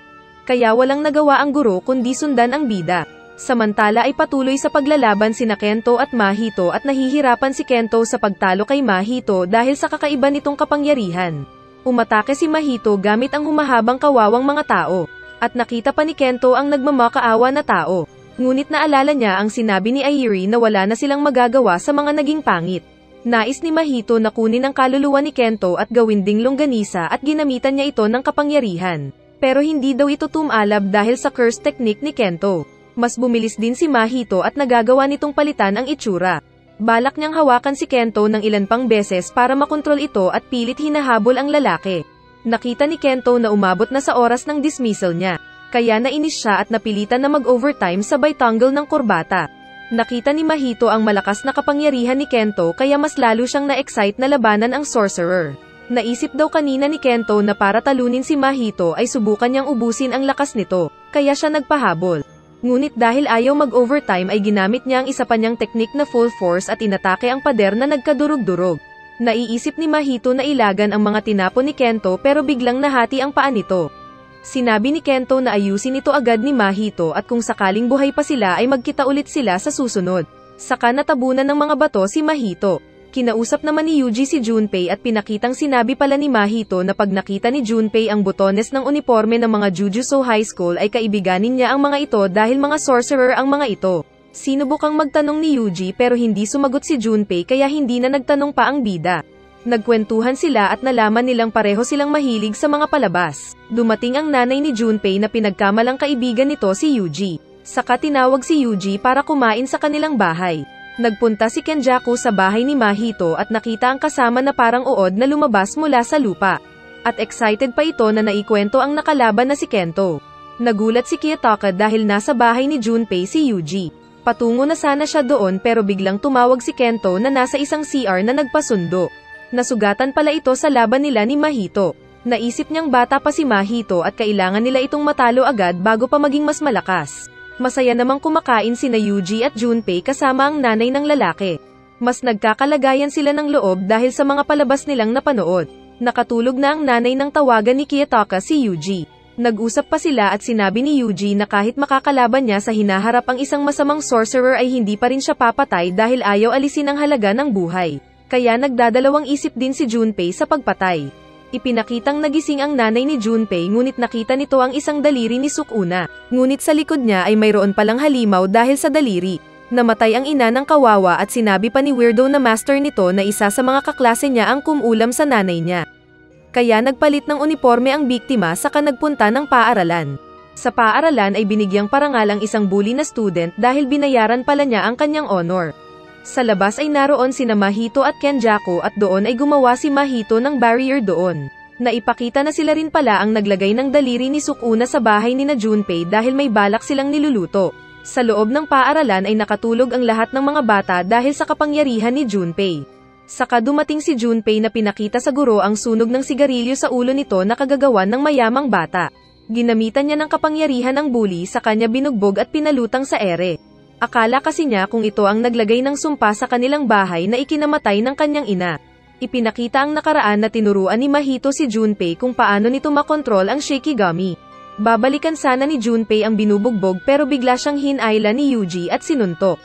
Kaya walang nagawa ang guro kundi sundan ang bida. Samantala ay patuloy sa paglalaban sina Kento at Mahito at nahihirapan si Kento sa pagtalo kay Mahito dahil sa kakaiba nitong kapangyarihan. Umatake si Mahito gamit ang humahabang kawawang mga tao. At nakita pa ni Kento ang nagmamakaawa na tao. Ngunit naalala niya ang sinabi ni Ayuri na wala na silang magagawa sa mga naging pangit. Nais ni Mahito na kunin ang kaluluwa ni Kento at gawin ding longganisa at ginamitan niya ito ng kapangyarihan. Pero hindi daw ito tumalab dahil sa curse technique ni Kento. Mas bumilis din si Mahito at nagagawa nitong palitan ang itsura. Balak niyang hawakan si Kento ng ilan pang beses para makontrol ito at pilit hinahabol ang lalaki. Nakita ni Kento na umabot na sa oras ng dismissal niya. Kaya nainis siya at napilitan na mag-overtime sabay tanggal ng kurbata. Nakita ni Mahito ang malakas na kapangyarihan ni Kento kaya mas lalo siyang na-excite na labanan ang sorcerer. Naisip daw kanina ni Kento na para talunin si Mahito ay subukan niyang ubusin ang lakas nito, kaya siya nagpahabol. Ngunit dahil ayaw mag-overtime ay ginamit niya ang isa pa niyang teknik na full force at inatake ang pader na nagkadurog-durog. Naiisip ni Mahito na ilagan ang mga tinapon ni Kento pero biglang nahati ang paa nito. Sinabi ni Kento na ayusin ito agad ni Mahito at kung sakaling buhay pa sila ay magkita ulit sila sa susunod. Saka natabunan ng mga bato si Mahito. Kinausap naman ni Yuji si Junpei at pinakitang sinabi pala ni Mahito na pag nakita ni Junpei ang botones ng uniforme ng mga Jujutsu High School ay kaibiganin niya ang mga ito dahil mga sorcerer ang mga ito. Sinubukang magtanong ni Yuji pero hindi sumagot si Junpei kaya hindi na nagtanong pa ang bida. Nagkwentuhan sila at nalaman nilang pareho silang mahilig sa mga palabas. Dumating ang nanay ni Junpei na pinagkamalang kaibigan nito si Yuji. Saka tinawag si Yuji para kumain sa kanilang bahay. Nagpunta si Kenjaku sa bahay ni Mahito at nakita ang kasama na parang uod na lumabas mula sa lupa. At excited pa ito na naikwento ang nakalaban na si Kento. Nagulat si Kiyotaka dahil nasa bahay ni Junpei si Yuji. Patungo na sana siya doon pero biglang tumawag si Kento na nasa isang CR na nagpasundo. Nasugatan pala ito sa laban nila ni Mahito. Naisip niyang bata pa si Mahito at kailangan nila itong matalo agad bago pa maging mas malakas. Masaya namang kumakain sina Yuji at Junpei kasama ang nanay ng lalaki. Mas nagkakalagayan sila ng loob dahil sa mga palabas nilang napanood. Nakatulog na ang nanay ng tawagan ni Kiyotaka si Yuji. Nag-usap pa sila at sinabi ni Yuji na kahit makakalaban niya sa hinaharap ang isang masamang sorcerer ay hindi pa rin siya papatay dahil ayaw alisin ang halaga ng buhay. Kaya nagdadalawang isip din si Junpei sa pagpatay. Ipinakitang nagising ang nanay ni Junpei ngunit nakita nito ang isang daliri ni Sukuna. Ngunit sa likod niya ay mayroon palang halimaw dahil sa daliri. Namatay ang ina ng kawawa at sinabi pa ni weirdo na master nito na isa sa mga kaklase niya ang kumulam sa nanay niya. Kaya nagpalit ng uniforme ang biktima saka nagpunta ng paaralan. Sa paaralan ay binigyang parangal ang isang bully na student dahil binayaran pala niya ang kanyang honor. Sa labas ay naroon sina Mahito at Kenjaku at doon ay gumawa si Mahito ng barrier doon. Naipakita na sila rin pala ang naglagay ng daliri ni Sukuna sa bahay ni na Junpei dahil may balak silang niluluto. Sa loob ng paaralan ay nakatulog ang lahat ng mga bata dahil sa kapangyarihan ni Junpei. Saka dumating si Junpei na pinakita sa guro ang sunog ng sigarilyo sa ulo nito na kagagawan ng mayamang bata. Ginamitan niya ng kapangyarihan ang bully sa kanya binugbog at pinalutang sa ere. Akala kasi niya kung ito ang naglagay ng sumpa sa kanilang bahay na ikinamatay ng kanyang ina. Ipinakita ang nakaraan na tinuruan ni Mahito si Junpei kung paano nito makontrol ang Shikigami. Babalikan sana ni Junpei ang binubugbog pero bigla siyang hinayla ni Yuji at sinuntok.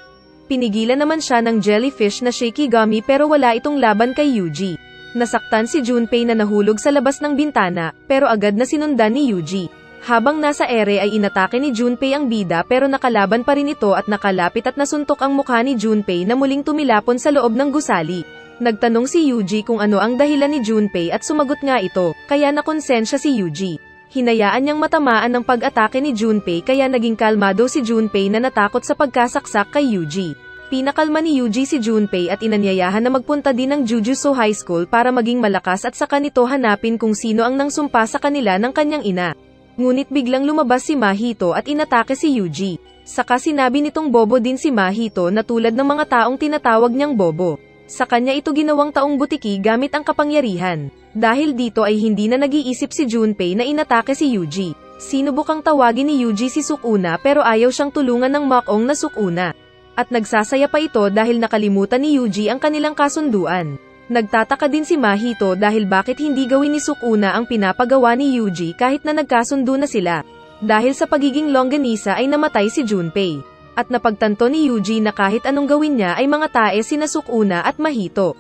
Pinigilan naman siya ng jellyfish na Shikigami pero wala itong laban kay Yuji. Nasaktan si Junpei na nahulog sa labas ng bintana pero agad na sinundan ni Yuji. Habang nasa ere ay inatake ni Junpei ang bida pero nakalaban pa rin ito at nakalapit at nasuntok ang mukha ni Junpei na muling tumilapon sa loob ng gusali. Nagtanong si Yuji kung ano ang dahilan ni Junpei at sumagot nga ito, kaya nakonsensya si Yuji. Hinayaan niyang matamaan ng pag-atake ni Junpei kaya naging kalmado si Junpei na natakot sa pagkasaksak kay Yuji. Pinakalma ni Yuji si Junpei at inanyayahan na magpunta din ng Jujutsu High School para maging malakas at saka nito hanapin kung sino ang nangsumpa sa kanila ng kanyang ina. Ngunit biglang lumabas si Mahito at inatake si Yuji. Saka sinabi nitong bobo din si Mahito na tulad ng mga taong tinatawag niyang bobo. Sa kanya ito ginawang taong butiki gamit ang kapangyarihan. Dahil dito ay hindi na nag-iisip si Junpei na inatake si Yuji. Sinubukang tawagin ni Yuji si Sukuna pero ayaw siyang tulungan ng makong na Sukuna. At nagsasaya pa ito dahil nakalimutan ni Yuji ang kanilang kasunduan. Nagtataka din si Mahito dahil bakit hindi gawin ni Sukuna ang pinapagawa ni Yuji kahit na nagkasundo na sila. Dahil sa pagiging longganisa ay namatay si Junpei. At napagtanto ni Yuji na kahit anong gawin niya ay mga tae sina Sukuna at Mahito.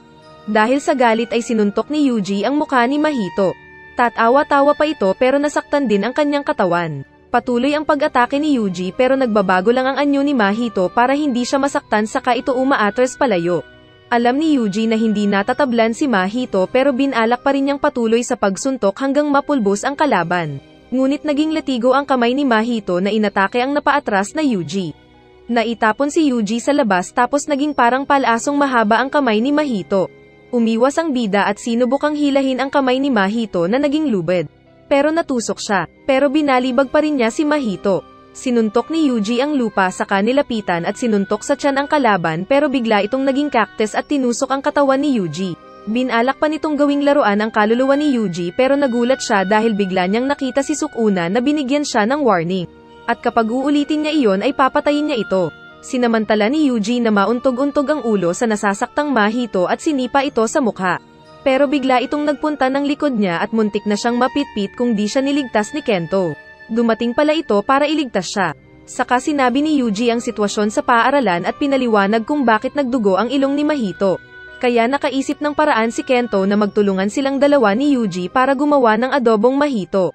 Dahil sa galit ay sinuntok ni Yuji ang mukha ni Mahito. Tatawa-tawa pa ito pero nasaktan din ang kanyang katawan. Patuloy ang pag-atake ni Yuji pero nagbabago lang ang anyo ni Mahito para hindi siya masaktan saka ito umaatras palayo. Alam ni Yuji na hindi natatablan si Mahito pero binalak pa rin niyang patuloy sa pagsuntok hanggang mapulbos ang kalaban. Ngunit naging latigo ang kamay ni Mahito na inatake ang napaatras na Yuji. Naitapon si Yuji sa labas tapos naging parang palasong mahaba ang kamay ni Mahito. Umiwas ang bida at sinubukang hilahin ang kamay ni Mahito na naging lubid. Pero natusok siya, pero binalibag pa rin niya si Mahito. Sinuntok ni Yuji ang lupa sa kanilapitan at sinuntok sa tiyan ang kalaban pero bigla itong naging cactus at tinusok ang katawan ni Yuji. Binalak pa nitong gawing laruan ang kaluluwa ni Yuji pero nagulat siya dahil bigla niyang nakita si Sukuna na binigyan siya ng warning. At kapag uulitin niya iyon ay papatayin niya ito. Sinamantala ni Yuji na mauntog-untog ang ulo sa nasasaktang Mahito at sinipa ito sa mukha. Pero bigla itong nagpunta ng likod niya at muntik na siyang mapitpit kung di siya niligtas ni Kento. Dumating pala ito para iligtas siya. Saka sinabi ni Yuji ang sitwasyon sa paaralan at pinaliwanag kung bakit nagdugo ang ilong ni Mahito. Kaya nakaisip ng paraan si Kento na magtulungan silang dalawa ni Yuji para gumawa ng adobong Mahito.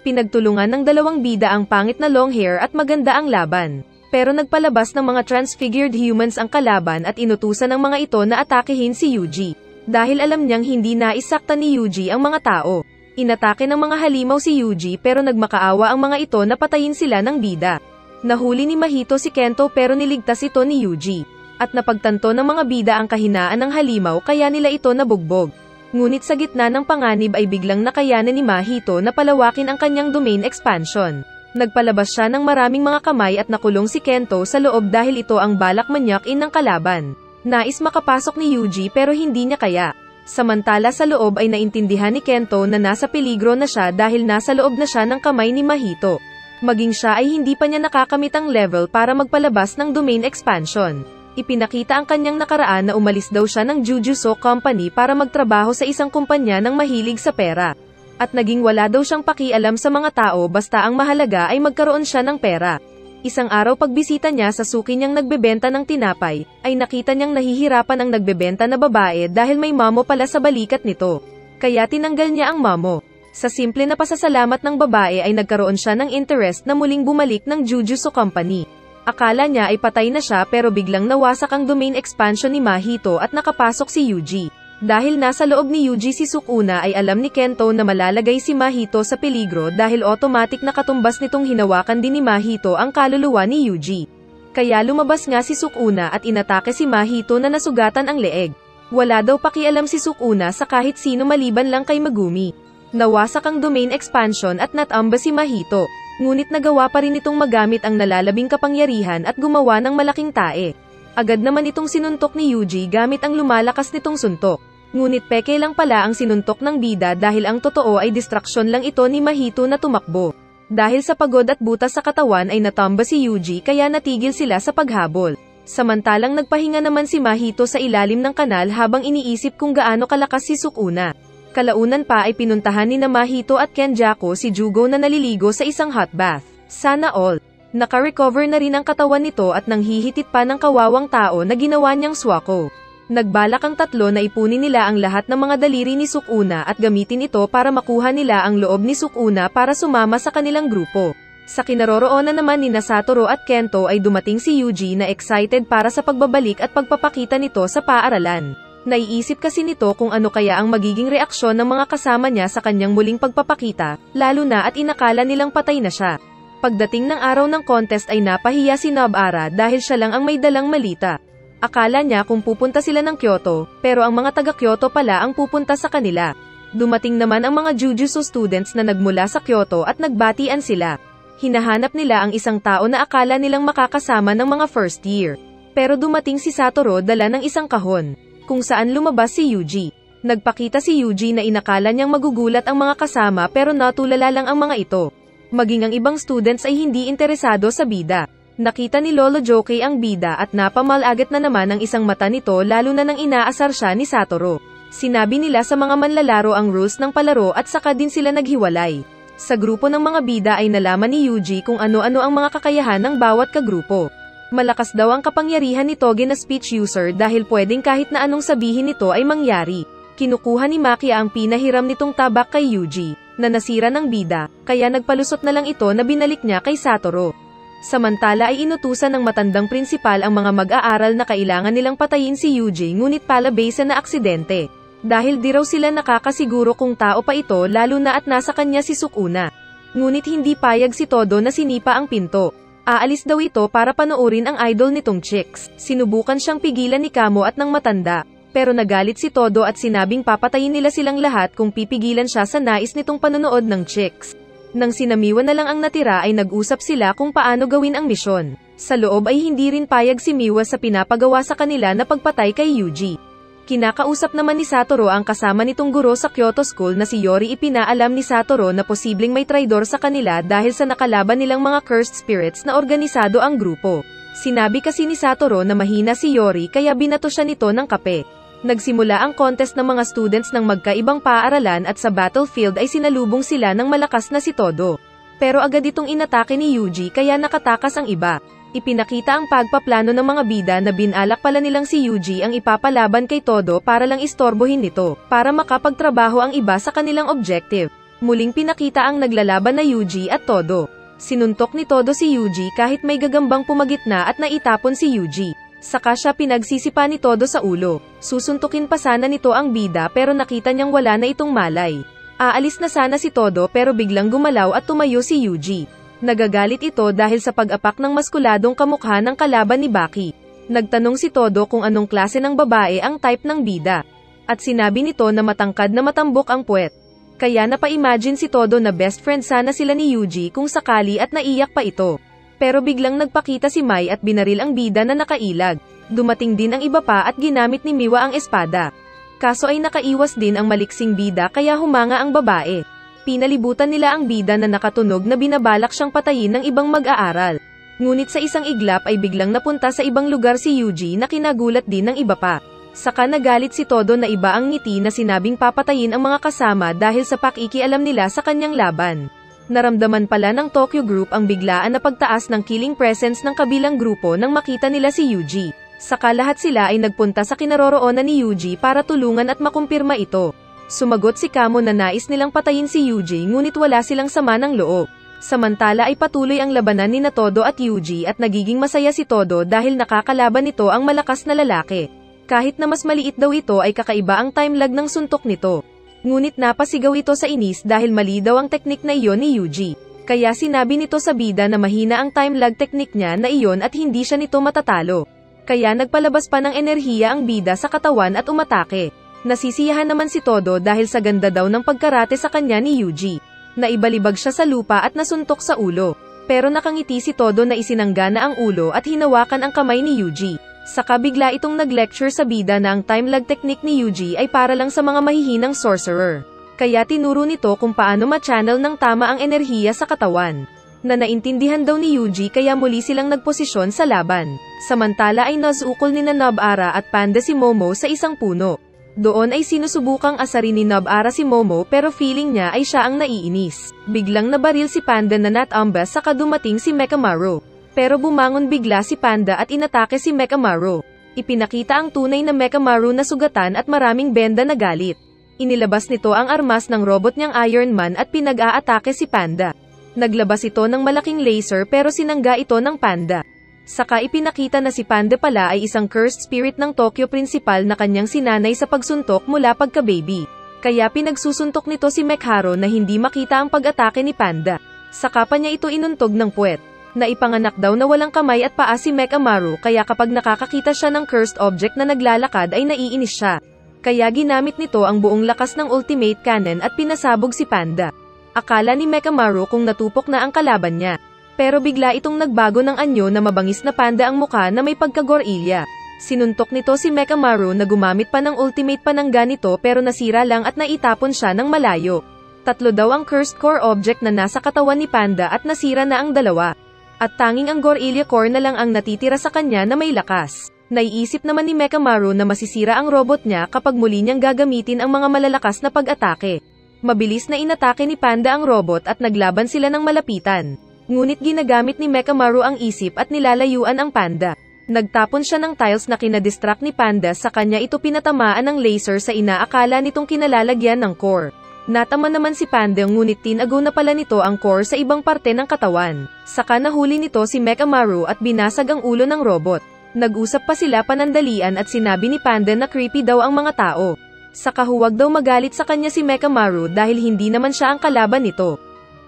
Pinagtulungan ng dalawang bida ang pangit na long hair at maganda ang laban. Pero nagpalabas ng mga transfigured humans ang kalaban at inutusan ng mga ito na atakehin si Yuji. Dahil alam niyang hindi naisakta ni Yuji ang mga tao. Inatake ng mga halimaw si Yuji pero nagmakaawa ang mga ito na patayin sila ng bida. Nahuli ni Mahito si Kento pero niligtas ito ni Yuji. At napagtanto ng mga bida ang kahinaan ng halimaw kaya nila ito nabugbog. Ngunit sa gitna ng panganib ay biglang nakayanan ni Mahito na palawakin ang kanyang domain expansion. Nagpalabas siya ng maraming mga kamay at nakulong si Kento sa loob dahil ito ang balak manyakin ng kalaban. Nais makapasok ni Yuji pero hindi niya kaya. Samantala sa loob ay naintindihan ni Kento na nasa peligro na siya dahil nasa loob na siya ng kamay ni Mahito. Maging siya ay hindi pa niya nakakamit ang level para magpalabas ng domain expansion. Ipinakita ang kanyang nakaraan na umalis daw siya ng Jujutsu Company para magtrabaho sa isang kumpanya ng mahilig sa pera. At naging wala daw siyang pakialam sa mga tao basta ang mahalaga ay magkaroon siya ng pera. Isang araw pagbisita niya sa suki niyang nagbebenta ng tinapay, ay nakita niyang nahihirapan ang nagbebenta na babae dahil may mamo pala sa balikat nito. Kaya tinanggal niya ang mamo. Sa simple na pasasalamat ng babae ay nagkaroon siya ng interest na muling bumalik ng Jujutsu Company. Akala niya ay patay na siya pero biglang nawasak ang domain expansion ni Mahito at nakapasok si Yuji. Dahil nasa loob ni Yuji si Sukuna ay alam ni Kento na malalagay si Mahito sa peligro dahil automatic na katumbas nitong hinawakan din ni Mahito ang kaluluwa ni Yuji. Kaya lumabas nga si Sukuna at inatake si Mahito na nasugatan ang leeg. Wala daw pakialam si Sukuna sa kahit sino maliban lang kay Megumi. Nawasak ang domain expansion at natamba si Mahito. Ngunit nagawa pa rin itong magamit ang nalalabing kapangyarihan at gumawa ng malaking tae. Agad naman itong sinuntok ni Yuji gamit ang lumalakas nitong suntok. Ngunit peke lang pala ang sinuntok ng bida dahil ang totoo ay distraksyon lang ito ni Mahito na tumakbo. Dahil sa pagod at butas sa katawan ay natamba si Yuji kaya natigil sila sa paghabol. Samantalang nagpahinga naman si Mahito sa ilalim ng kanal habang iniisip kung gaano kalakas si Sukuna. Kalaunan pa ay pinuntahan ni Mahito at Kenjaku si Jugo na naliligo sa isang hot bath. Sana all. Naka-recover na rin ang katawan nito at nanghihitit pa ng kawawang tao na ginawa niyang swako. Nagbalak ang tatlo na ipunin nila ang lahat ng mga daliri ni Sukuna at gamitin ito para makuha nila ang loob ni Sukuna para sumama sa kanilang grupo. Sa kinaroroonan naman ni Satoru at Kento ay dumating si Yuji na excited para sa pagbabalik at pagpapakita nito sa paaralan. Naiisip kasi nito kung ano kaya ang magiging reaksyon ng mga kasama niya sa kanyang muling pagpapakita, lalo na at inakala nilang patay na siya. Pagdating ng araw ng contest ay napahiya si Nobara dahil siya lang ang may dalang malita. Akala niya kung pupunta sila ng Kyoto, pero ang mga taga-Kyoto pala ang pupunta sa kanila. Dumating naman ang mga Jujutsu students na nagmula sa Kyoto at nagbatian sila. Hinahanap nila ang isang tao na akala nilang makakasama ng mga first year. Pero dumating si Satoru dala ng isang kahon, kung saan lumabas si Yuji. Nagpakita si Yuji na inakala niyang magugulat ang mga kasama pero natulala lang ang mga ito. Maging ang ibang students ay hindi interesado sa bida. Nakita ni Lolo Jockey ang bida at napamalagat na naman ang isang mata nito lalo na nang inaasar siya ni Satoru. Sinabi nila sa mga manlalaro ang rules ng palaro at saka din sila naghiwalay. Sa grupo ng mga bida ay nalaman ni Yuji kung ano-ano ang mga kakayahan ng bawat kagrupo. Malakas daw ang kapangyarihan ni Toge na speech user dahil pwedeng kahit na anong sabihin nito ay mangyari. Kinukuha ni Makia ang pinahiram nitong tabak kay Yuji, na nasira ng bida, kaya nagpalusot na lang ito na binalik niya kay Satoru. Samantala ay inutusan ng matandang prinsipal ang mga mag-aaral na kailangan nilang patayin si Yuji ngunit palabasa na aksidente. Dahil di raw sila nakakasiguro kung tao pa ito lalo na at nasa kanya si Sukuna. Ngunit hindi payag si Todo na sinipa ang pinto. Aalis daw ito para panoorin ang idol nitong chicks. Sinubukan siyang pigilan ni Kamo at ng matanda, pero nagalit si Todo at sinabing papatayin nila silang lahat kung pipigilan siya sa nais nitong panonood ng chicks. Nang sinamiwan na lang ang natira ay nag-usap sila kung paano gawin ang misyon. Sa loob ay hindi rin payag si Miwa sa pinapagawa sa kanila na pagpatay kay Yuji. Kinakausap naman ni Satoru ang kasama nitong guro sa Kyoto School na si Yori. Ipinaalam ni Satoru na posibleng may traidor sa kanila dahil sa nakalaban nilang mga cursed spirits na organisado ang grupo. Sinabi kasi ni Satoru na mahina si Yori kaya binato siya nito ng kape. Nagsimula ang contest ng mga students ng magkaibang paaralan at sa battlefield ay sinalubong sila ng malakas na si Todo. Pero agad itong inatake ni Yuji kaya nakatakas ang iba. Ipinakita ang pagpaplano ng mga bida na binalak pala nilang si Yuji ang ipapalaban kay Todo para lang istorbohin nito, para makapagtrabaho ang iba sa kanilang objective. Muling pinakita ang naglalaban na Yuji at Todo. Sinuntok ni Todo si Yuji kahit may gagambang pumagitna at naitapon si Yuji. Saka siya pinagsisipa ni Todo sa ulo. Susuntukin pa sana nito ang bida pero nakita niyang wala na itong malay. Aalis na sana si Todo pero biglang gumalaw at tumayo si Yuji. Nagagalit ito dahil sa pag-apak ng maskuladong kamukha ng kalaban ni Baki. Nagtanong si Todo kung anong klase ng babae ang type ng bida. At sinabi nito na matangkad na matambok ang puwet. Kaya napa-imagine si Todo na best friend sana sila ni Yuji kung sakali at naiyak pa ito. Pero biglang nagpakita si Mai at binaril ang bida na nakailag. Dumating din ang iba pa at ginamit ni Miwa ang espada. Kaso ay nakaiwas din ang maliksing bida kaya humanga ang babae. Pinalibutan nila ang bida na nakatunog na binabalak siyang patayin ng ibang mag-aaral. Ngunit sa isang iglap ay biglang napunta sa ibang lugar si Yuji na kinagulat din ng iba pa. Saka nagalit si Todo na iba ang ngiti na sinabing papatayin ang mga kasama dahil sa pakikialam nila sa kanyang laban. Naramdaman pala ng Tokyo Group ang biglaan na pagtaas ng killing presence ng kabilang grupo nang makita nila si Yuji. Saka lahat sila ay nagpunta sa kinaroroonan ni Yuji para tulungan at makumpirma ito. Sumagot si Kamo na nais nilang patayin si Yuji ngunit wala silang sama ng loob. Samantala ay patuloy ang labanan ni Todo at Yuji at nagiging masaya si Todo dahil nakakalaban nito ang malakas na lalaki. Kahit na mas maliit daw ito ay kakaiba ang time lag ng suntok nito. Ngunit napasigaw ito sa inis dahil mali daw ang teknik na iyon ni Yuji. Kaya sinabi nito sa bida na mahina ang time lag teknik niya na iyon at hindi siya nito matatalo. Kaya nagpalabas pa ng enerhiya ang bida sa katawan at umatake. Nasisiyahan naman si Todo dahil sa ganda daw ng pagkarate sa kanya ni Yuji. Naibalibag siya sa lupa at nasuntok sa ulo. Pero nakangiti si Todo na isinangga na ang ulo at hinawakan ang kamay ni Yuji. Saka bigla itong nag-lecture sa bida na ang time lag technique ni Yuji ay para lang sa mga mahihinang sorcerer. Kaya tinuro nito kung paano ma-channel ng tama ang enerhiya sa katawan. Na naintindihan daw ni Yuji kaya muli silang nagposisyon sa laban. Samantala ay nazukol ni Nobara at Panda si Momo sa isang puno. Doon ay sinusubukang asarin ni Nobara si Momo pero feeling niya ay siya ang naiinis. Biglang nabaril si Panda na natambas saka dumating si Mekamaru. Pero bumangon bigla si Panda at inatake si Mekamaru. Ipinakita ang tunay na Mekamaru na sugatan at maraming benda na galit. Inilabas nito ang armas ng robot niyang Iron Man at pinag-aatake si Panda. Naglabas ito ng malaking laser pero sinangga ito ng Panda. Saka ipinakita na si Panda pala ay isang cursed spirit ng Tokyo Principal na kanyang sinanay sa pagsuntok mula pagka-baby. Kaya pinagsusuntok nito si Mekharu na hindi makita ang pag-atake ni Panda. Saka pa niya ito inuntog ng puwet. Naipanganak daw na walang kamay at paa si Mekamaru kaya kapag nakakakita siya ng cursed object na naglalakad ay naiinis siya. Kaya ginamit nito ang buong lakas ng ultimate cannon at pinasabog si Panda. Akala ni Mekamaru kung natupok na ang kalaban niya. Pero bigla itong nagbago ng anyo na mabangis na panda ang muka na may pagka-gorilya. Sinuntok nito si Mekamaru na gumamit pa ng ultimate panangga nito pero nasira lang at naitapon siya ng malayo. 3 daw ang cursed core object na nasa katawan ni Panda at nasira na ang 2. At tanging ang gorilla core na lang ang natitira sa kanya na may lakas. Naiisip naman ni Mekamaru na masisira ang robot niya kapag muli niyang gagamitin ang mga malalakas na pag-atake. Mabilis na inatake ni Panda ang robot at naglaban sila ng malapitan. Ngunit ginagamit ni Mekamaru ang isip at nilalayuan ang Panda. Nagtapon siya ng tiles na kinadistract ni Panda sa kanya ito pinatamaan ng laser sa inaakala nitong kinalalagyan ng core. Natama naman si Panda ngunit tinago na pala nito ang core sa ibang parte ng katawan. Saka nahuli nito si Mekamaru at binasag ang ulo ng robot. Nag-usap pa sila panandalian at sinabi ni Panda na creepy daw ang mga tao. Saka huwag daw magalit sa kanya si Mekamaru dahil hindi naman siya ang kalaban nito.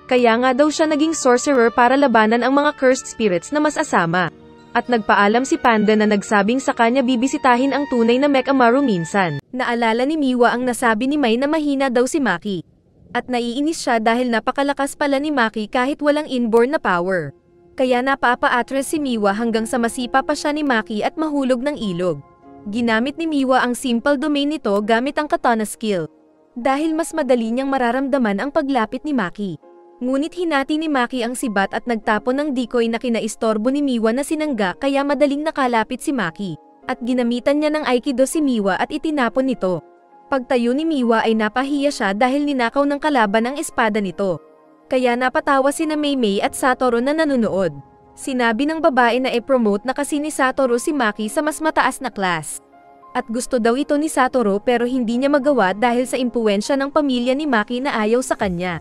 Kaya nga daw siya naging sorcerer para labanan ang mga cursed spirits na mas asama. At nagpaalam si Panda na nagsabing sa kanya bibisitahin ang tunay na Mekamaru minsan. Naalala ni Miwa ang nasabi ni Mai na mahina daw si Maki. At naiinis siya dahil napakalakas pala ni Maki kahit walang inborn na power. Kaya napapa-atras si Miwa hanggang sa masipa pa siya ni Maki at mahulog ng ilog. Ginamit ni Miwa ang simple domain nito gamit ang katana skill. Dahil mas madali niyang mararamdaman ang paglapit ni Maki. Ngunit hinati ni Maki ang sibat at nagtapon ng decoy na kinaistorbo ni Miwa na sinangga kaya madaling nakalapit si Maki. At ginamitan niya ng Aikido si Miwa at itinapon nito. Pagtayo ni Miwa ay napahiya siya dahil ninakaw ng kalaban ang espada nito. Kaya napatawa sina Meimei at Satoru na nanonood. Sinabi ng babae na i-promote na kasi ni Satoru si Maki sa mas mataas na class. At gusto daw ito ni Satoru pero hindi niya magawa dahil sa impluwensya ng pamilya ni Maki na ayaw sa kanya.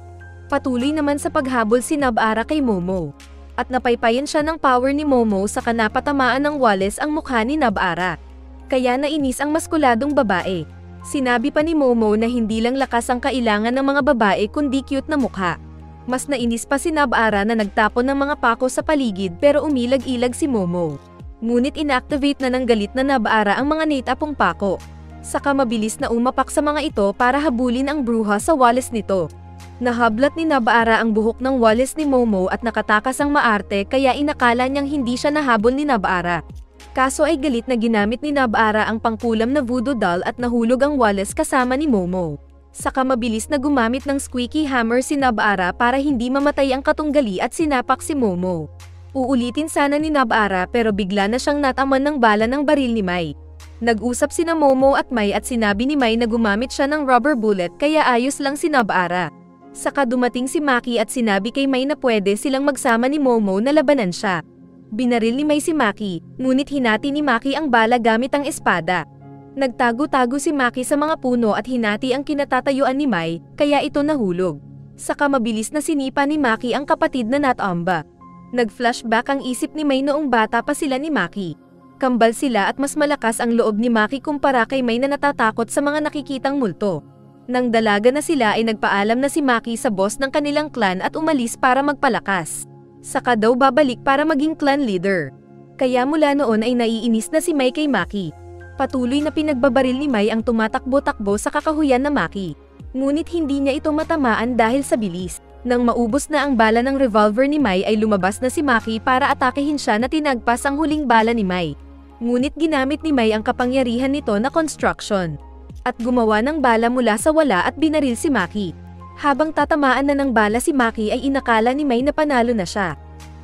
Patuloy naman sa paghabol si Nobara kay Momo. At napaypayan siya ng power ni Momo sa napatamaan ng Wallace ang mukha ni Nobara. Kaya nainis ang maskuladong babae. Sinabi pa ni Momo na hindi lang lakas ang kailangan ng mga babae kundi cute na mukha. Mas nainis pa si Nobara na nagtapon ng mga pako sa paligid pero umilag-ilag si Momo. Ngunit inactivate na ng galit na Nobara ang mga natapong pako. Saka mabilis na umapak sa mga ito para habulin ang bruha sa walis nito. Nahablat ni Nobara ang buhok ng walis ni Momo at nakatakas ang maarte kaya inakala niyang hindi siya nahabol ni Nobara. Kaso ay galit na ginamit ni Nobara ang pangkulam na voodoo doll at nahulog ang walis kasama ni Momo. Saka mabilis na gumamit ng squeaky hammer si Nobara para hindi mamatay ang katunggali at sinapak si Momo. Uulitin sana ni Nobara pero bigla na siyang nataman ng bala ng baril ni Mai. Nag-usap sina Momo at Mai at sinabi ni Mai na gumamit siya ng rubber bullet kaya ayos lang si Nobara. Saka dumating si Maki at sinabi kay Mai na pwede silang magsama ni Momo na labanan siya. Binaril ni Mai si Maki, ngunit hinati ni Maki ang bala gamit ang espada. Nagtago-tago si Maki sa mga puno at hinati ang kinatatayuan ni Mai, kaya ito nahulog. Saka mabilis na sinipa ni Maki ang kapatid na Natamba. Nag-flashback ang isip ni Mai noong bata pa sila ni Maki. Kambal sila at mas malakas ang loob ni Maki kumpara kay Mai na natatakot sa mga nakikitang multo. Nang dalaga na sila ay nagpaalam na si Maki sa boss ng kanilang clan at umalis para magpalakas. Saka daw babalik para maging clan leader. Kaya mula noon ay naiinis na si Mai kay Maki. Patuloy na pinagbabaril ni Mai ang tumatakbo-takbo sa kakahuyan na Maki. Ngunit hindi niya ito matamaan dahil sa bilis. Nang maubos na ang bala ng revolver ni Mai ay lumabas na si Maki para atakehin siya na tinagpas ang huling bala ni Mai. Ngunit ginamit ni Mai ang kapangyarihan nito na construction. At gumawa ng bala mula sa wala at binaril si Maki. Habang tatamaan na ng bala si Maki ay inakala ni Mai na panalo na siya.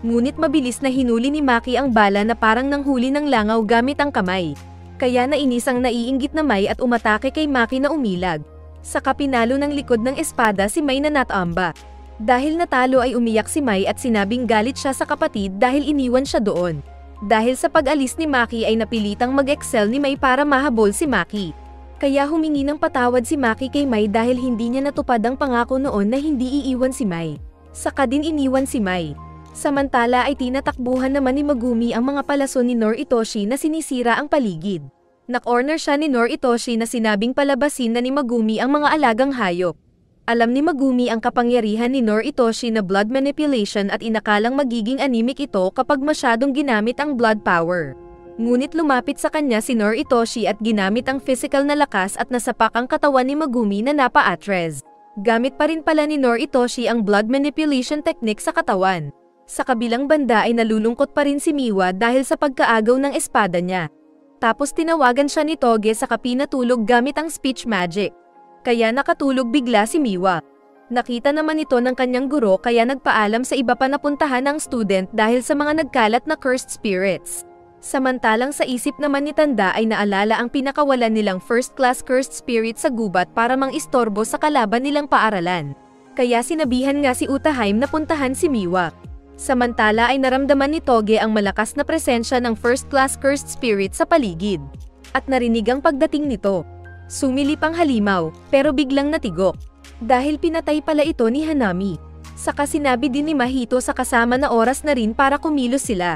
Ngunit mabilis na hinuli ni Maki ang bala na parang nanghuli ng langaw gamit ang kamay. Kaya nainis ang naiinggit na Mai at umatake kay Maki na umilag. Saka pinalo ng likod ng espada si Mai na Natamba. Dahil natalo ay umiyak si Mai at sinabing galit siya sa kapatid dahil iniwan siya doon. Dahil sa pag-alis ni Maki ay napilitang mag-excel ni Mai para mahabol si Maki. Kaya humingi ng patawad si Maki kay Mai dahil hindi niya natupad ang pangako noon na hindi iiwan si Mai. Saka din iniwan si Mai. Samantala ay tinatakbuhan naman ni Megumi ang mga palaso ni Noritoshi na sinisira ang paligid. Nak-order siya ni Noritoshi na sinabing palabasin na ni Megumi ang mga alagang hayop. Alam ni Megumi ang kapangyarihan ni Noritoshi na blood manipulation at inakalang magiging anemic ito kapag masyadong ginamit ang blood power. Ngunit lumapit sa kanya si Noritoshi at ginamit ang physical na lakas at nasapak ang katawan ni Megumi na napa-atres. Gamit pa rin pala ni Noritoshi ang blood manipulation technique sa katawan. Sa kabilang banda ay nalulungkot pa rin si Miwa dahil sa pagkaagaw ng espada niya. Tapos tinawagan siya ni Toge sa kapinatulog gamit ang speech magic. Kaya nakatulog bigla si Miwa. Nakita naman ito ng kanyang guro kaya nagpaalam sa iba pa na puntahan ng student dahil sa mga nagkalat na cursed spirits. Samantalang sa isip naman ni Tanda ay naalala ang pinakawalan nilang first-class cursed spirit sa gubat para mang-istorbo sa kalaban nilang paaralan. Kaya sinabihan nga si Utahaim na puntahan si Miwa. Samantala ay naramdaman ni Toge ang malakas na presensya ng first-class cursed spirit sa paligid. At narinig ang pagdating nito. Sumilip ang halimaw, pero biglang natigok. Dahil pinatay pala ito ni Hanami. Saka sinabi din ni Mahito sa kasama na oras na rin para kumilos sila.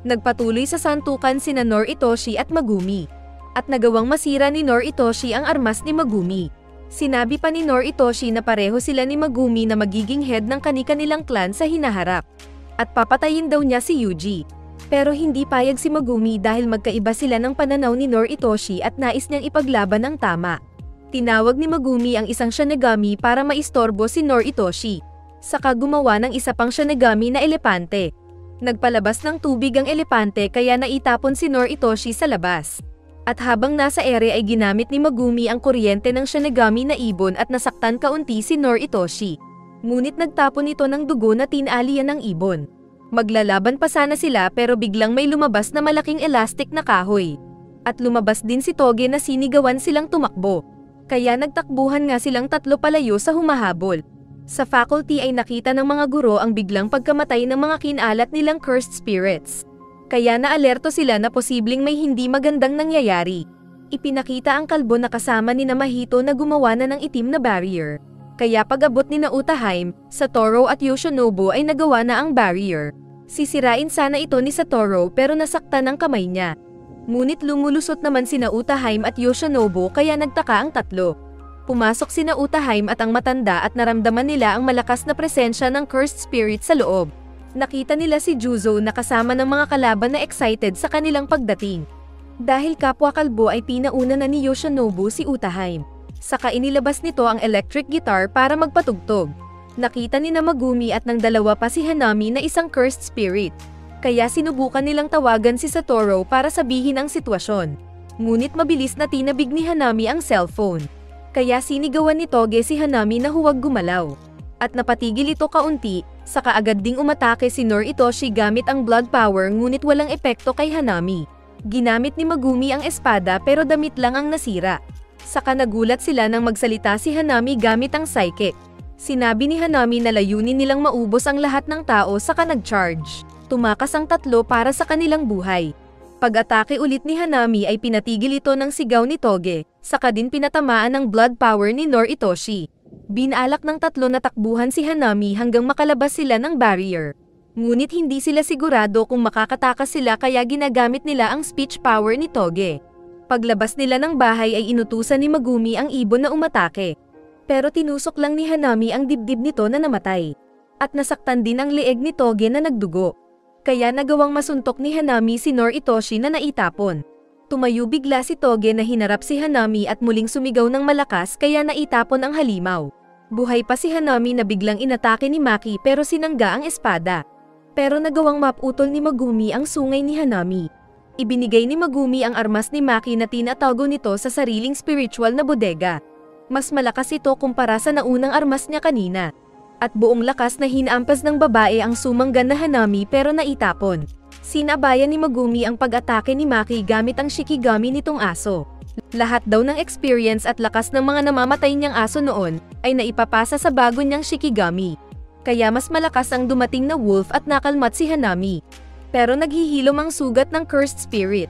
Nagpatuloy sa santukan sina Noritoshi at Megumi. At nagawang masira ni Noritoshi ang armas ni Megumi. Sinabi pa ni Noritoshi na pareho sila ni Megumi na magiging head ng kani-kanilang clan sa hinaharap. At papatayin daw niya si Yuji. Pero hindi payag si Megumi dahil magkaiba sila ng pananaw ni Noritoshi at nais niyang ipaglaban ang tama. Tinawag ni Megumi ang isang Shinigami para maistorbo si Noritoshi. Saka gumawa ng isa pang Shinigami na elepante. Nagpalabas ng tubig ang elepante kaya naitapon si Noritoshi sa labas. At habang nasa ere ay ginamit ni Megumi ang kuryente ng Shinigami na ibon at nasaktan kaunti si Noritoshi. Ngunit nagtapon ito ng dugo na tinalian ng ibon. Maglalaban pa sana sila pero biglang may lumabas na malaking elastic na kahoy. At lumabas din si Toge na sinigawan silang tumakbo. Kaya nagtakbuhan nga silang tatlo palayo sa humahabol. Sa faculty ay nakita ng mga guro ang biglang pagkamatay ng mga kinalat nilang cursed spirits. Kaya naalerto sila na posibleng may hindi magandang nangyayari. Ipinakita ang kalbo na kasama ni Mahito na gumawa na ng itim na barrier. Kaya pag-abot ni Utahaim, Satoru at Yoshinobu ay nagawa na ang barrier. Sisirain sana ito ni Satoru pero nasaktan ang kamay niya. Ngunit lumulusot naman sina Utahaim at Yoshinobu kaya nagtaka ang tatlo. Pumasok sina Utaheim at ang matanda at naramdaman nila ang malakas na presensya ng cursed spirit sa loob. Nakita nila si Juzo na kasama ng mga kalaban na excited sa kanilang pagdating. Dahil kapwa kalbo ay pinauna na ni Yoshinobu si Utaheim. Saka inilabas nito ang electric guitar para magpatugtog. Nakita ni Megumi at ng dalawa pa si Hanami na isang cursed spirit. Kaya sinubukan nilang tawagan si Satoru para sabihin ang sitwasyon. Ngunit mabilis na tinabig ni Hanami ang cellphone. Kaya sinigawan ni Toge si Hanami na huwag gumalaw. At napatigil ito kaunti, saka agad ding umatake si Noritoshi gamit ang blood power ngunit walang epekto kay Hanami. Ginamit ni Megumi ang espada pero damit lang ang nasira. Saka nagulat sila nang magsalita si Hanami gamit ang psychic. Sinabi ni Hanami na layunin nilang maubos ang lahat ng tao saka nag-charge. Tumakas ang tatlo para sa kanilang buhay. Pag-atake ulit ni Hanami ay pinatigil ito ng sigaw ni Toge, saka din pinatamaan ng blood power ni Noritoshi. Binalak ng tatlo na takbuhan si Hanami hanggang makalabas sila ng barrier. Ngunit hindi sila sigurado kung makakatakas sila kaya ginagamit nila ang speech power ni Toge. Paglabas nila ng bahay ay inutusan ni Megumi ang ibon na umatake. Pero tinusok lang ni Hanami ang dibdib nito na namatay. At nasaktan din ang leeg ni Toge na nagdugo. Kaya nagawang masuntok ni Hanami si Noritoshi na naitapon. Tumayo bigla si Toge na hinarap si Hanami at muling sumigaw ng malakas kaya naitapon ang halimaw. Buhay pa si Hanami na biglang inatake ni Maki pero sinangga ang espada. Pero nagawang maputol ni Megumi ang sungay ni Hanami. Ibinigay ni Megumi ang armas ni Maki na tinatago nito sa sariling spiritual na bodega. Mas malakas ito kumpara sa naunang armas niya kanina. At buong lakas na hinaampas ng babae ang sumanggan na Hanami pero naitapon. Sinabayan ni Megumi ang pag-atake ni Maki gamit ang shikigami nitong aso. Lahat daw ng experience at lakas ng mga namamatay niyang aso noon ay naipapasa sa bago niyang shikigami. Kaya mas malakas ang dumating na wolf at nakalmat si Hanami. Pero naghihilom ang sugat ng cursed spirit.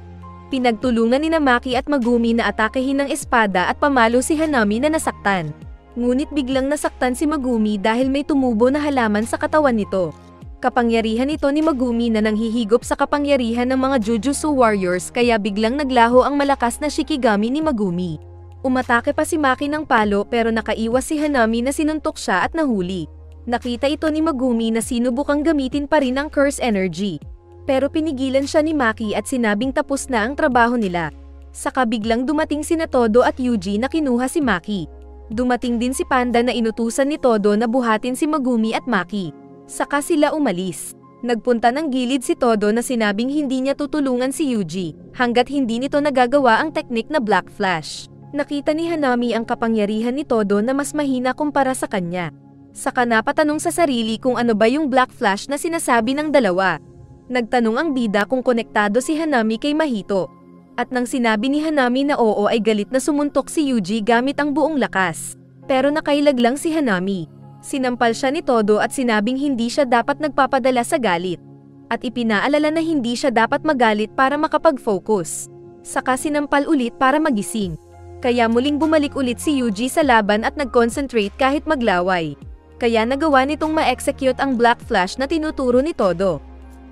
Pinagtulungan ni Maki at Megumi na atakehin ng espada at pamalo si Hanami na nasaktan. Ngunit biglang nasaktan si Megumi dahil may tumubo na halaman sa katawan nito. Kapangyarihan ito ni Megumi na nanghihigop sa kapangyarihan ng mga Jujutsu warriors kaya biglang naglaho ang malakas na shikigami ni Megumi. Umatake pa si Maki ng palo pero nakaiwas si Hanami na sinuntok siya at nahuli. Nakita ito ni Megumi na sinubukang gamitin pa rin ang curse energy. Pero pinigilan siya ni Maki at sinabing tapos na ang trabaho nila. Saka biglang dumating sina Todo at Yuji na kinuha si Maki. Dumating din si Panda na inutusan ni Todo na buhatin si Megumi at Maki. Saka sila umalis. Nagpunta ng gilid si Todo na sinabing hindi niya tutulungan si Yuji hanggat hindi nito nagagawa ang teknik na Black Flash. Nakita ni Hanami ang kapangyarihan ni Todo na mas mahina kumpara sa kanya. Saka napatanong sa sarili kung ano ba yung Black Flash na sinasabi ng dalawa. Nagtanong ang bida kung konektado si Hanami kay Mahito. At nang sinabi ni Hanami na oo ay galit na sumuntok si Yuji gamit ang buong lakas. Pero nakailag lang si Hanami. Sinampal siya ni Todo at sinabing hindi siya dapat nagpapadala sa galit. At ipinaalala na hindi siya dapat magalit para makapag-focus. Saka sinampal ulit para magising. Kaya muling bumalik ulit si Yuji sa laban at nag-concentrate kahit maglaway. Kaya nagawa nitong ma-execute ang Black Flash na tinuturo ni Todo.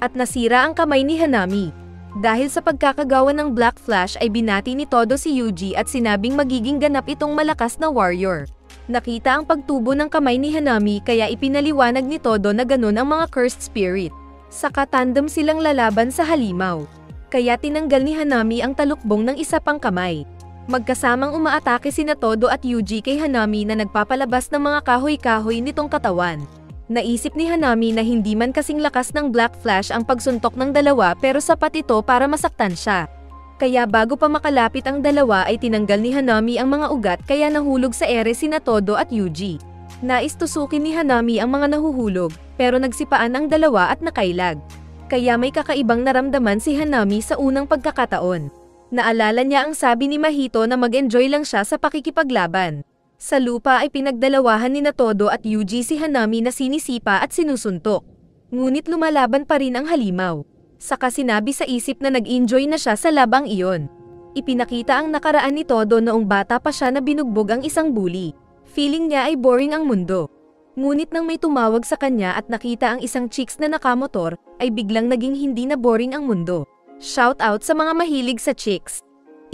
At nasira ang kamay ni Hanami. Dahil sa pagkakagawa ng Black Flash ay binati ni Todo si Yuji at sinabing magiging ganap itong malakas na warrior. Nakita ang pagtubo ng kamay ni Hanami kaya ipinaliwanag ni Todo na ganun ang mga cursed spirit. Saka tandem silang lalaban sa halimaw. Kaya tinanggal ni Hanami ang talukbong ng isa pang kamay. Magkasamang umaatake sina Todo at Yuji kay Hanami na nagpapalabas ng mga kahoy-kahoy nitong katawan. Naisip ni Hanami na hindi man kasing lakas ng Black Flash ang pagsuntok ng dalawa pero sapat ito para masaktan siya. Kaya bago pa makalapit ang dalawa ay tinanggal ni Hanami ang mga ugat kaya nahulog sa ere sina Todo at Yuji. Nais tusukin ni Hanami ang mga nahuhulog pero nagsipaan ang dalawa at nakailag. Kaya may kakaibang naramdaman si Hanami sa unang pagkakataon. Naalala niya ang sabi ni Mahito na mag-enjoy lang siya sa pakikipaglaban. Sa lupa ay pinagdalawahan ni Todo at Yuji si Hanami na sinisipa at sinusuntok. Ngunit lumalaban pa rin ang halimaw. Saka sinabi sa isip na nag-enjoy na siya sa labang iyon. Ipinakita ang nakaraan ni Todo noong bata pa siya na binugbog ang isang bully. Feeling niya ay boring ang mundo. Ngunit nang may tumawag sa kanya at nakita ang isang chicks na nakamotor, ay biglang naging hindi na boring ang mundo. Shout out sa mga mahilig sa chicks.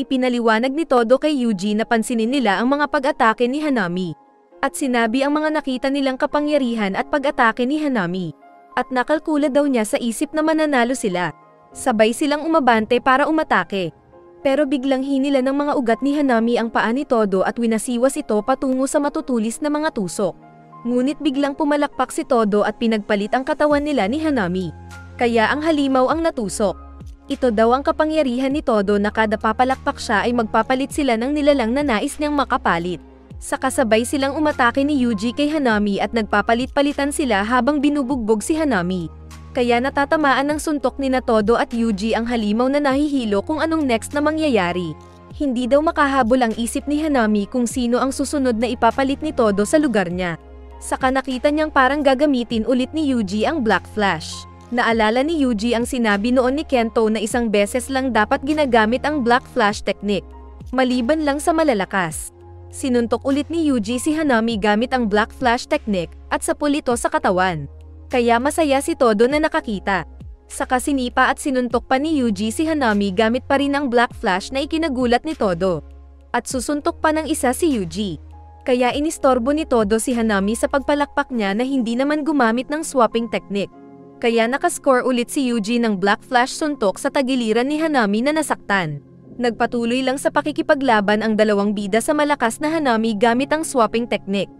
Ipinaliwanag ni Todo kay Yuji na pansinin nila ang mga pag-atake ni Hanami. At sinabi ang mga nakita nilang kapangyarihan at pag-atake ni Hanami. At nakalkula daw niya sa isip na mananalo sila. Sabay silang umabante para umatake. Pero biglang hinila ng mga ugat ni Hanami ang paa ni Todo at winasiwas ito patungo sa matutulis na mga tusok. Ngunit biglang pumalakpak si Todo at pinagpalit ang katawan nila ni Hanami. Kaya ang halimaw ang natusok. Ito daw ang kapangyarihan ni Todo na kada papalakpak siya ay magpapalit sila ng nilalang na nais niyang makapalit. Sa kasabay silang umatake ni Yuji kay Hanami at nagpapalit-palitan sila habang binubugbog si Hanami. Kaya natatamaan ng suntok ni Todo at Yuji ang halimaw na nahihilo kung anong next na mangyayari. Hindi daw makahabol ang isip ni Hanami kung sino ang susunod na ipapalit ni Todo sa lugar niya. Saka nakita niyang parang gagamitin ulit ni Yuji ang Black Flash. Naalala ni Yuji ang sinabi noon ni Kento na isang beses lang dapat ginagamit ang Black Flash technique. Maliban lang sa malalakas. Sinuntok ulit ni Yuji si Hanami gamit ang Black Flash technique at sapul ito sa katawan. Kaya masaya si Todo na nakakita. Saka sinipa at sinuntok pa ni Yuji si Hanami gamit pa rin ang Black Flash na ikinagulat ni Todo. At susuntok pa ng isa si Yuji. Kaya inistorbo ni Todo si Hanami sa pagpalakpak niya na hindi naman gumamit ng swapping technique. Kaya nakascore ulit si Yuji ng Black Flash suntok sa tagiliran ni Hanami na nasaktan. Nagpatuloy lang sa pakikipaglaban ang dalawang bida sa malakas na Hanami gamit ang swapping technique.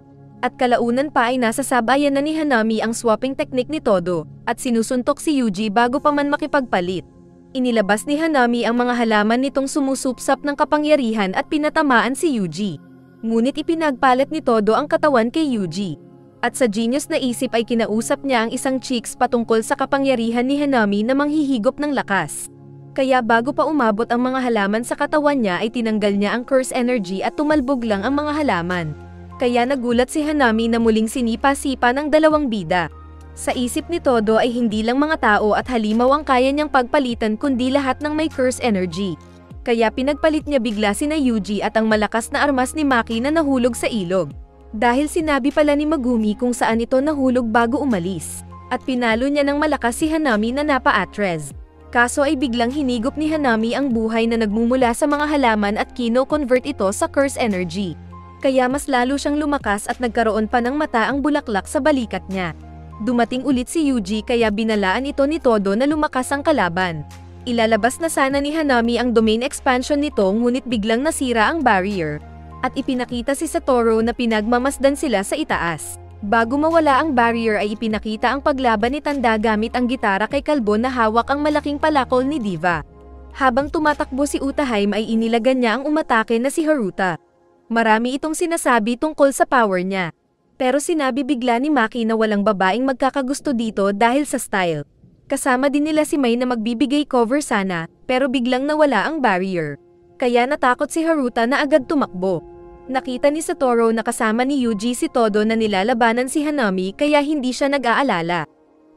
At kalaunan pa ay nasa sabayan na ni Hanami ang swapping technique ni Todo, at sinusuntok si Yuji bago pa man makipagpalit. Inilabas ni Hanami ang mga halaman nitong sumusupsap ng kapangyarihan at pinatamaan si Yuji. Ngunit ipinagpalit ni Todo ang katawan kay Yuji. At sa genius na isip ay kinausap niya ang isang chicks patungkol sa kapangyarihan ni Hanami na manghihigop ng lakas. Kaya bago pa umabot ang mga halaman sa katawan niya ay tinanggal niya ang curse energy at tumalbog lang ang mga halaman. Kaya nagulat si Hanami na muling sinipa-sipa ng dalawang bida. Sa isip ni Todo ay hindi lang mga tao at halimaw ang kaya niyang pagpalitan kundi lahat ng may curse energy. Kaya pinagpalit niya bigla sina Yuji at ang malakas na armas ni Maki na nahulog sa ilog. Dahil sinabi pala ni Megumi kung saan ito nahulog bago umalis. At pinalo niya ng malakas si Hanami na napa-atres. Kaso ay biglang hinigop ni Hanami ang buhay na nagmumula sa mga halaman at kino-convert ito sa curse energy. Kaya mas lalo siyang lumakas at nagkaroon pa ng mata ang bulaklak sa balikat niya. Dumating ulit si Yuji kaya binalaan ito ni Todo na lumakas ang kalaban. Ilalabas na sana ni Hanami ang domain expansion nito ngunit biglang nasira ang barrier. At ipinakita si Satoru na pinagmamasdan sila sa itaas. Bago mawala ang barrier ay ipinakita ang paglaban ni Tanda gamit ang gitara kay Kalbo na hawak ang malaking palakol ni Diva. Habang tumatakbo si Utaheim ay inilagan niya ang umatake na si Haruta. Marami itong sinasabi tungkol sa power niya. Pero sinabi bigla ni Maki na walang babaeng magkakagusto dito dahil sa style. Kasama din nila si Mai na magbibigay cover sana, pero biglang nawala ang barrier. Kaya natakot si Haruta na agad tumakbo. Nakita ni Satoru na kasama ni Yuji si Todo na nilalabanan si Hanami kaya hindi siya nag-aalala.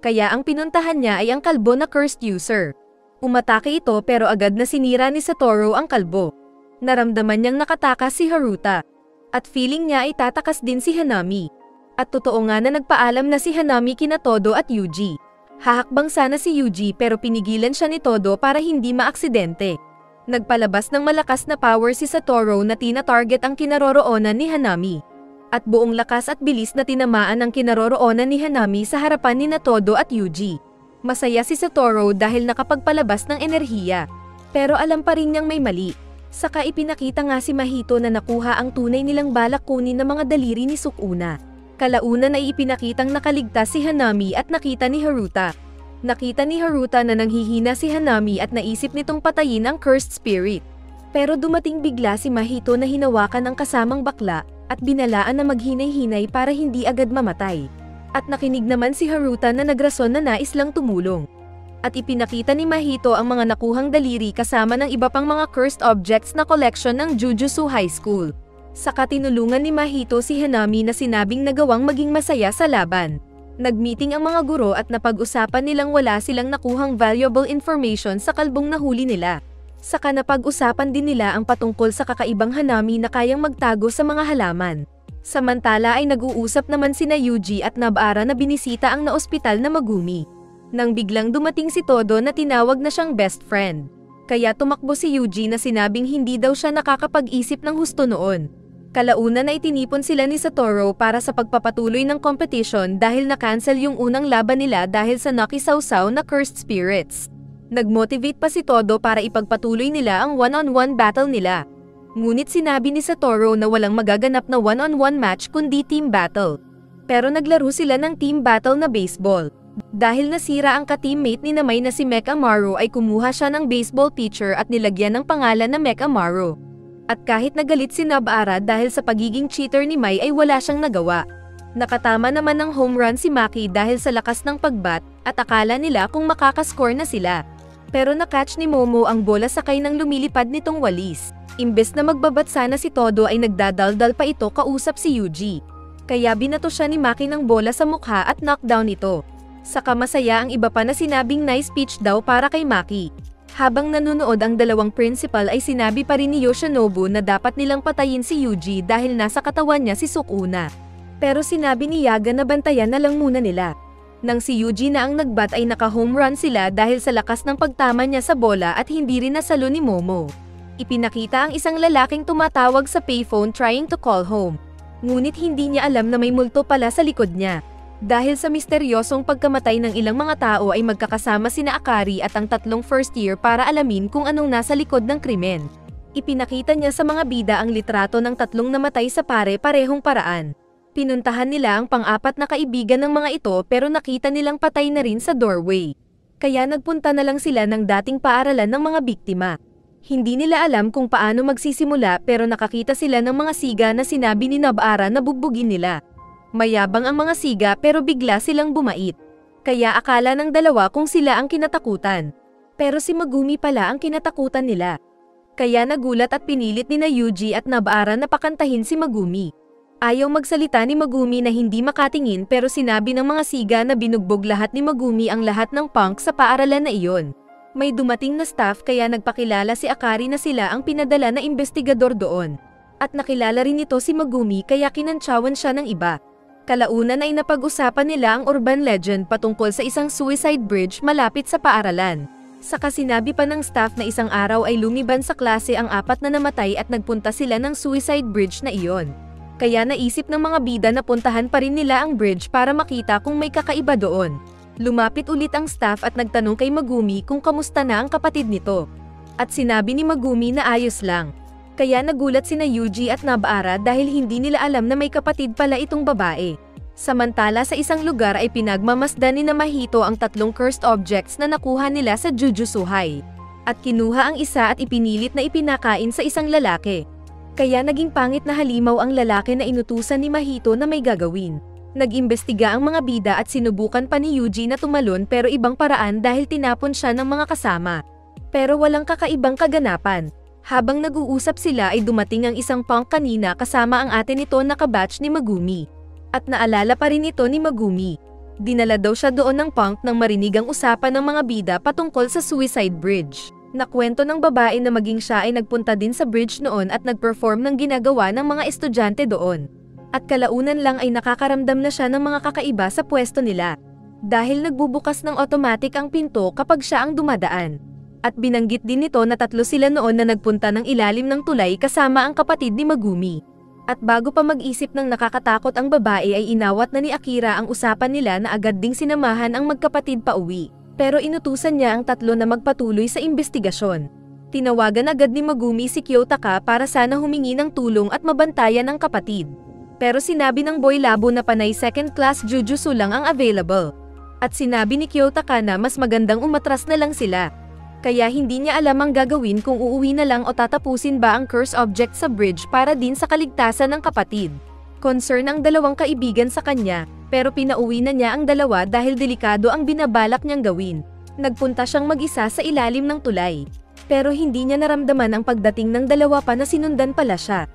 Kaya ang pinuntahan niya ay ang kalbo na cursed user. Umatake ito pero agad na sinira ni Satoru ang kalbo. Naramdaman niyang nakatakas si Haruta. At feeling niya ay tatakas din si Hanami. At totoo nga na nagpaalam na si Hanami kina Todo at Yuji. Hahakbang sana si Yuji pero pinigilan siya ni Todo para hindi maaksidente. Nagpalabas ng malakas na power si Satoru na tina-target ang kinaroroonan ni Hanami. At buong lakas at bilis na tinamaan ang kinaroroonan ni Hanami sa harapan ni Todo at Yuji. Masaya si Satoru dahil nakapagpalabas ng enerhiya. Pero alam pa rin niyang may mali. Saka ipinakita nga si Mahito na nakuha ang tunay nilang balak kunin ng mga daliri ni Sukuna. Kalaunan ay ipinakitang nakaligtas si Hanami at nakita ni Haruta. Nakita ni Haruta na nanghihina si Hanami at naisip nitong patayin ang cursed spirit. Pero dumating bigla si Mahito na hinawakan ang kasamang bakla at binalaan na maghinay-hinay para hindi agad mamatay. At nakinig naman si Haruta na nagrason na nais lang tumulong. At ipinakita ni Mahito ang mga nakuhang daliri kasama ng iba pang mga cursed objects na collection ng Jujutsu High School. Saka tinulungan ni Mahito si Hanami na sinabing nagawang maging masaya sa laban. Nagmeeting ang mga guro at napag-usapan nilang wala silang nakuhang valuable information sa kalbong nahuli nila. Saka napag-usapan din nila ang patungkol sa kakaibang Hanami na kayang magtago sa mga halaman. Samantala ay nag-uusap naman sina Yuji at Nobara na binisita ang naospital na Megumi. Nang biglang dumating si Todo na tinawag na siyang best friend. Kaya tumakbo si Yuji na sinabing hindi daw siya nakakapag-isip ng husto noon. Kalaunan na itinipon sila ni Satoru para sa pagpapatuloy ng competition dahil na-cancel yung unang laban nila dahil sa nakisawsaw na cursed spirits. Nag-motivate pa si Todo para ipagpatuloy nila ang one-on-one battle nila. Ngunit sinabi ni Satoru na walang magaganap na one-on-one match kundi team battle. Pero naglaro sila ng team battle na baseball. Dahil nasira ang ka-teammate ni Namay na si Mechamaru ay kumuha siya ng baseball pitcher at nilagyan ng pangalan na Mechamaru. At kahit nagalit si Nobara dahil sa pagiging cheater ni Mai ay wala siyang nagawa. Nakatama naman ng home run si Maki dahil sa lakas ng pagbat at akala nila kung makakascore na sila. Pero na-catch ni Momo ang bola sakay ng lumilipad nitong walis. Imbes na magbabat sana si Todo ay nagdadaldal pa ito kausap si Yuji. Kaya binato siya ni Maki ng bola sa mukha at knockdown ito. Saka masaya ang iba pa na sinabing nice pitch daw para kay Maki. Habang nanonood ang dalawang principal ay sinabi pa rin ni Yoshinobu na dapat nilang patayin si Yuji dahil nasa katawan niya si Sukuna. Pero sinabi ni Yaga na bantayan na lang muna nila. Nang si Yuji na ang nagbat ay naka-home run sila dahil sa lakas ng pagtama niya sa bola at hindi rin nasalo ni Momo. Ipinakita ang isang lalaking tumatawag sa payphone trying to call home. Ngunit hindi niya alam na may multo pala sa likod niya. Dahil sa misteryosong pagkamatay ng ilang mga tao ay magkakasama sina Akari at ang tatlong first year para alamin kung anong nasa likod ng krimen. Ipinakita niya sa mga bida ang litrato ng tatlong namatay sa pare-parehong paraan. Pinuntahan nila ang pang-apat na kaibigan ng mga ito pero nakita nilang patay na rin sa doorway. Kaya nagpunta na lang sila ng dating paaralan ng mga biktima. Hindi nila alam kung paano magsisimula pero nakakita sila ng mga siga na sinabi ni Nobara na bugbugin nila. Mayabang ang mga siga pero bigla silang bumait. Kaya akala ng dalawa kung sila ang kinatakutan. Pero si Megumi pala ang kinatakutan nila. Kaya nagulat at pinilit ni Yuji at Nobara na pakantahin si Megumi. Ayaw magsalita ni Megumi na hindi makatingin pero sinabi ng mga siga na binugbog lahat ni Megumi ang lahat ng punk sa paaralan na iyon. May dumating na staff kaya nagpakilala si Akari na sila ang pinadala na investigador doon. At nakilala rin ito si Megumi kaya kinantsawan siya ng iba. Kalaunan ay napag-usapan nila ang urban legend patungkol sa isang suicide bridge malapit sa paaralan. Saka sinabi pa ng staff na isang araw ay lumiban sa klase ang apat na namatay at nagpunta sila ng suicide bridge na iyon. Kaya naisip ng mga bida na puntahan pa rin nila ang bridge para makita kung may kakaiba doon. Lumapit ulit ang staff at nagtanong kay Megumi kung kamusta na ang kapatid nito. At sinabi ni Megumi na ayos lang. Kaya nagulat sina Yuji at Nobara dahil hindi nila alam na may kapatid pala itong babae. Samantala sa isang lugar ay pinagmamasdan ni Mahito ang tatlong cursed objects na nakuha nila sa Jujutsuhai. At kinuha ang isa at ipinilit na ipinakain sa isang lalaki. Kaya naging pangit na halimaw ang lalaki na inutusan ni Mahito na may gagawin. Nag-imbestiga ang mga bida at sinubukan pa ni Yuji na tumalon pero ibang paraan dahil tinapon siya ng mga kasama. Pero walang kakaibang kaganapan. Habang nag-uusap sila ay dumating ang isang punk kanina kasama ang ate nito na kabatch ni Megumi. At naalala pa rin ito ni Megumi. Dinala daw siya doon ng punk nang marinig ang usapan ng mga bida patungkol sa suicide bridge. Nakwento ng babae na maging siya ay nagpunta din sa bridge noon at nag-perform ng ginagawa ng mga estudyante doon. At kalaunan lang ay nakakaramdam na siya ng mga kakaiba sa pwesto nila. Dahil nagbubukas ng automatic ang pinto kapag siya ang dumadaan. At binanggit din nito na tatlo sila noon na nagpunta ng ilalim ng tulay kasama ang kapatid ni Megumi. At bago pa mag-isip ng nakakatakot ang babae ay inawat na ni Akira ang usapan nila na agad ding sinamahan ang magkapatid pa uwi. Pero inutusan niya ang tatlo na magpatuloy sa investigasyon. Tinawagan agad ni Megumi si Kiyotaka para sana humingi ng tulong at mabantayan ang kapatid. Pero sinabi ng Boy Labo na panay second class jujutsu lang ang available. At sinabi ni Kiyotaka na mas magandang umatras na lang sila. Kaya hindi niya alam ang gagawin kung uuwi na lang o tatapusin ba ang curse object sa bridge para din sa kaligtasan ng kapatid. Concern ang dalawang kaibigan sa kanya, pero pinauwi na niya ang dalawa dahil delikado ang binabalak niyang gawin. Nagpunta siyang mag-isa sa ilalim ng tulay. Pero hindi niya naramdaman ang pagdating ng dalawa pa na sinundan pala siya.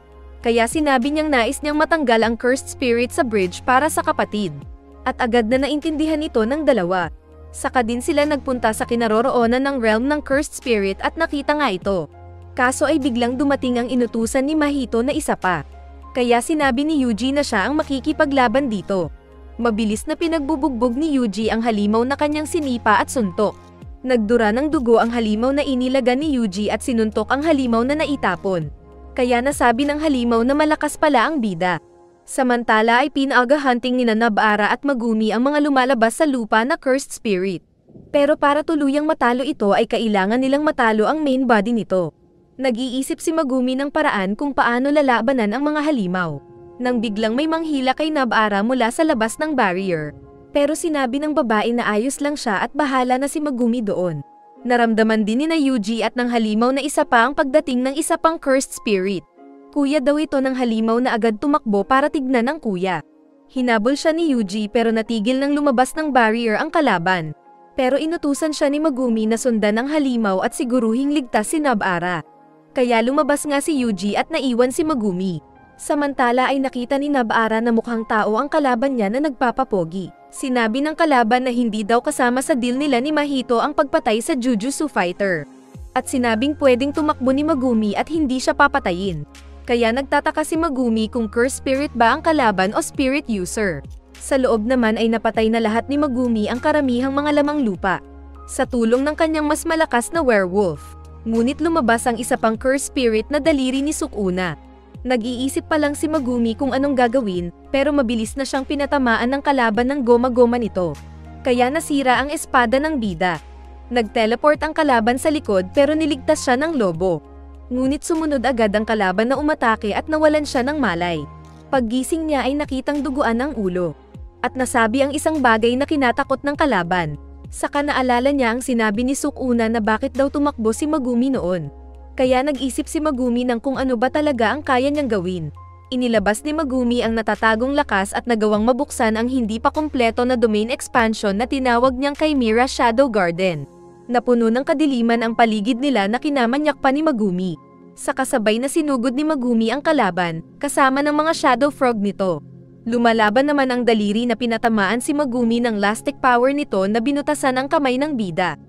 Kaya sinabi niyang nais niyang matanggal ang cursed spirit sa bridge para sa kapatid. At agad na naintindihan ito ng dalawa. Saka din sila nagpunta sa kinaroroonan ng realm ng cursed spirit at nakita nga ito. Kaso ay biglang dumating ang inutusan ni Mahito na isa pa. Kaya sinabi ni Yuji na siya ang makikipaglaban dito. Mabilis na pinagbubugbog ni Yuji ang halimaw na kanyang sinipa at suntok. Nagdura ng dugo ang halimaw na inilagan ni Yuji at sinuntok ang halimaw na naitapon. Kaya nasabi ng halimaw na malakas pala ang bida. Samantala ay pinaaga-hunting ni Nobara at Megumi ang mga lumalabas sa lupa na cursed spirit. Pero para tuluyang matalo ito ay kailangan nilang matalo ang main body nito. Nag-iisip si Megumi ng paraan kung paano lalabanan ang mga halimaw. Nang biglang may manghila kay Nobara mula sa labas ng barrier. Pero sinabi ng babae na ayos lang siya at bahala na si Megumi doon. Naramdaman din ni na Yuji at ng halimaw na isa pa ang pagdating ng isa pang cursed spirit. Kuya daw ito ng halimaw na agad tumakbo para tignan ng kuya. Hinabol siya ni Yuji pero natigil nang lumabas ng barrier ang kalaban. Pero inutusan siya ni Megumi na sundan ng halimaw at siguruhing ligtas si Nobara. Kaya lumabas nga si Yuji at naiwan si Megumi. Samantala ay nakita ni Nobara na mukhang tao ang kalaban niya na nagpapapogi. Sinabi ng kalaban na hindi daw kasama sa deal nila ni Mahito ang pagpatay sa Jujutsu Fighter. At sinabing pwedeng tumakbo ni Megumi at hindi siya papatayin. Kaya nagtataka si Megumi kung cursed spirit ba ang kalaban o spirit user. Sa loob naman ay napatay na lahat ni Megumi ang karamihang mga lamang lupa. Sa tulong ng kanyang mas malakas na werewolf. Ngunit lumabas ang isa pang cursed spirit na daliri ni Sukuna. Nag-iisip pa lang si Megumi kung anong gagawin, pero mabilis na siyang pinatamaan ng kalaban ng goma-goma nito. Kaya nasira ang espada ng bida. Nag-teleport ang kalaban sa likod pero niligtas siya ng lobo. Ngunit sumunod agad ang kalaban na umatake at nawalan siya ng malay. Paggising niya ay nakitang duguan ang ulo. At nasabi ang isang bagay na kinatakot ng kalaban. Saka naalala niya ang sinabi ni Sukuna na bakit daw tumakbo si Megumi noon. Kaya nag-isip si Megumi ng kung ano ba talaga ang kaya niyang gawin. Inilabas ni Megumi ang natatagong lakas at nagawang mabuksan ang hindi pa kompleto na domain expansion na tinawag niyang Chimera Shadow Garden. Napuno ng kadiliman ang paligid nila na kinamanyak pa ni Megumi. Sa kasabay na sinugod ni Megumi ang kalaban, kasama ng mga shadow frog nito. Lumalaban naman ang daliri na pinatamaan si Megumi ng lastic power nito na binutasan ang kamay ng bida.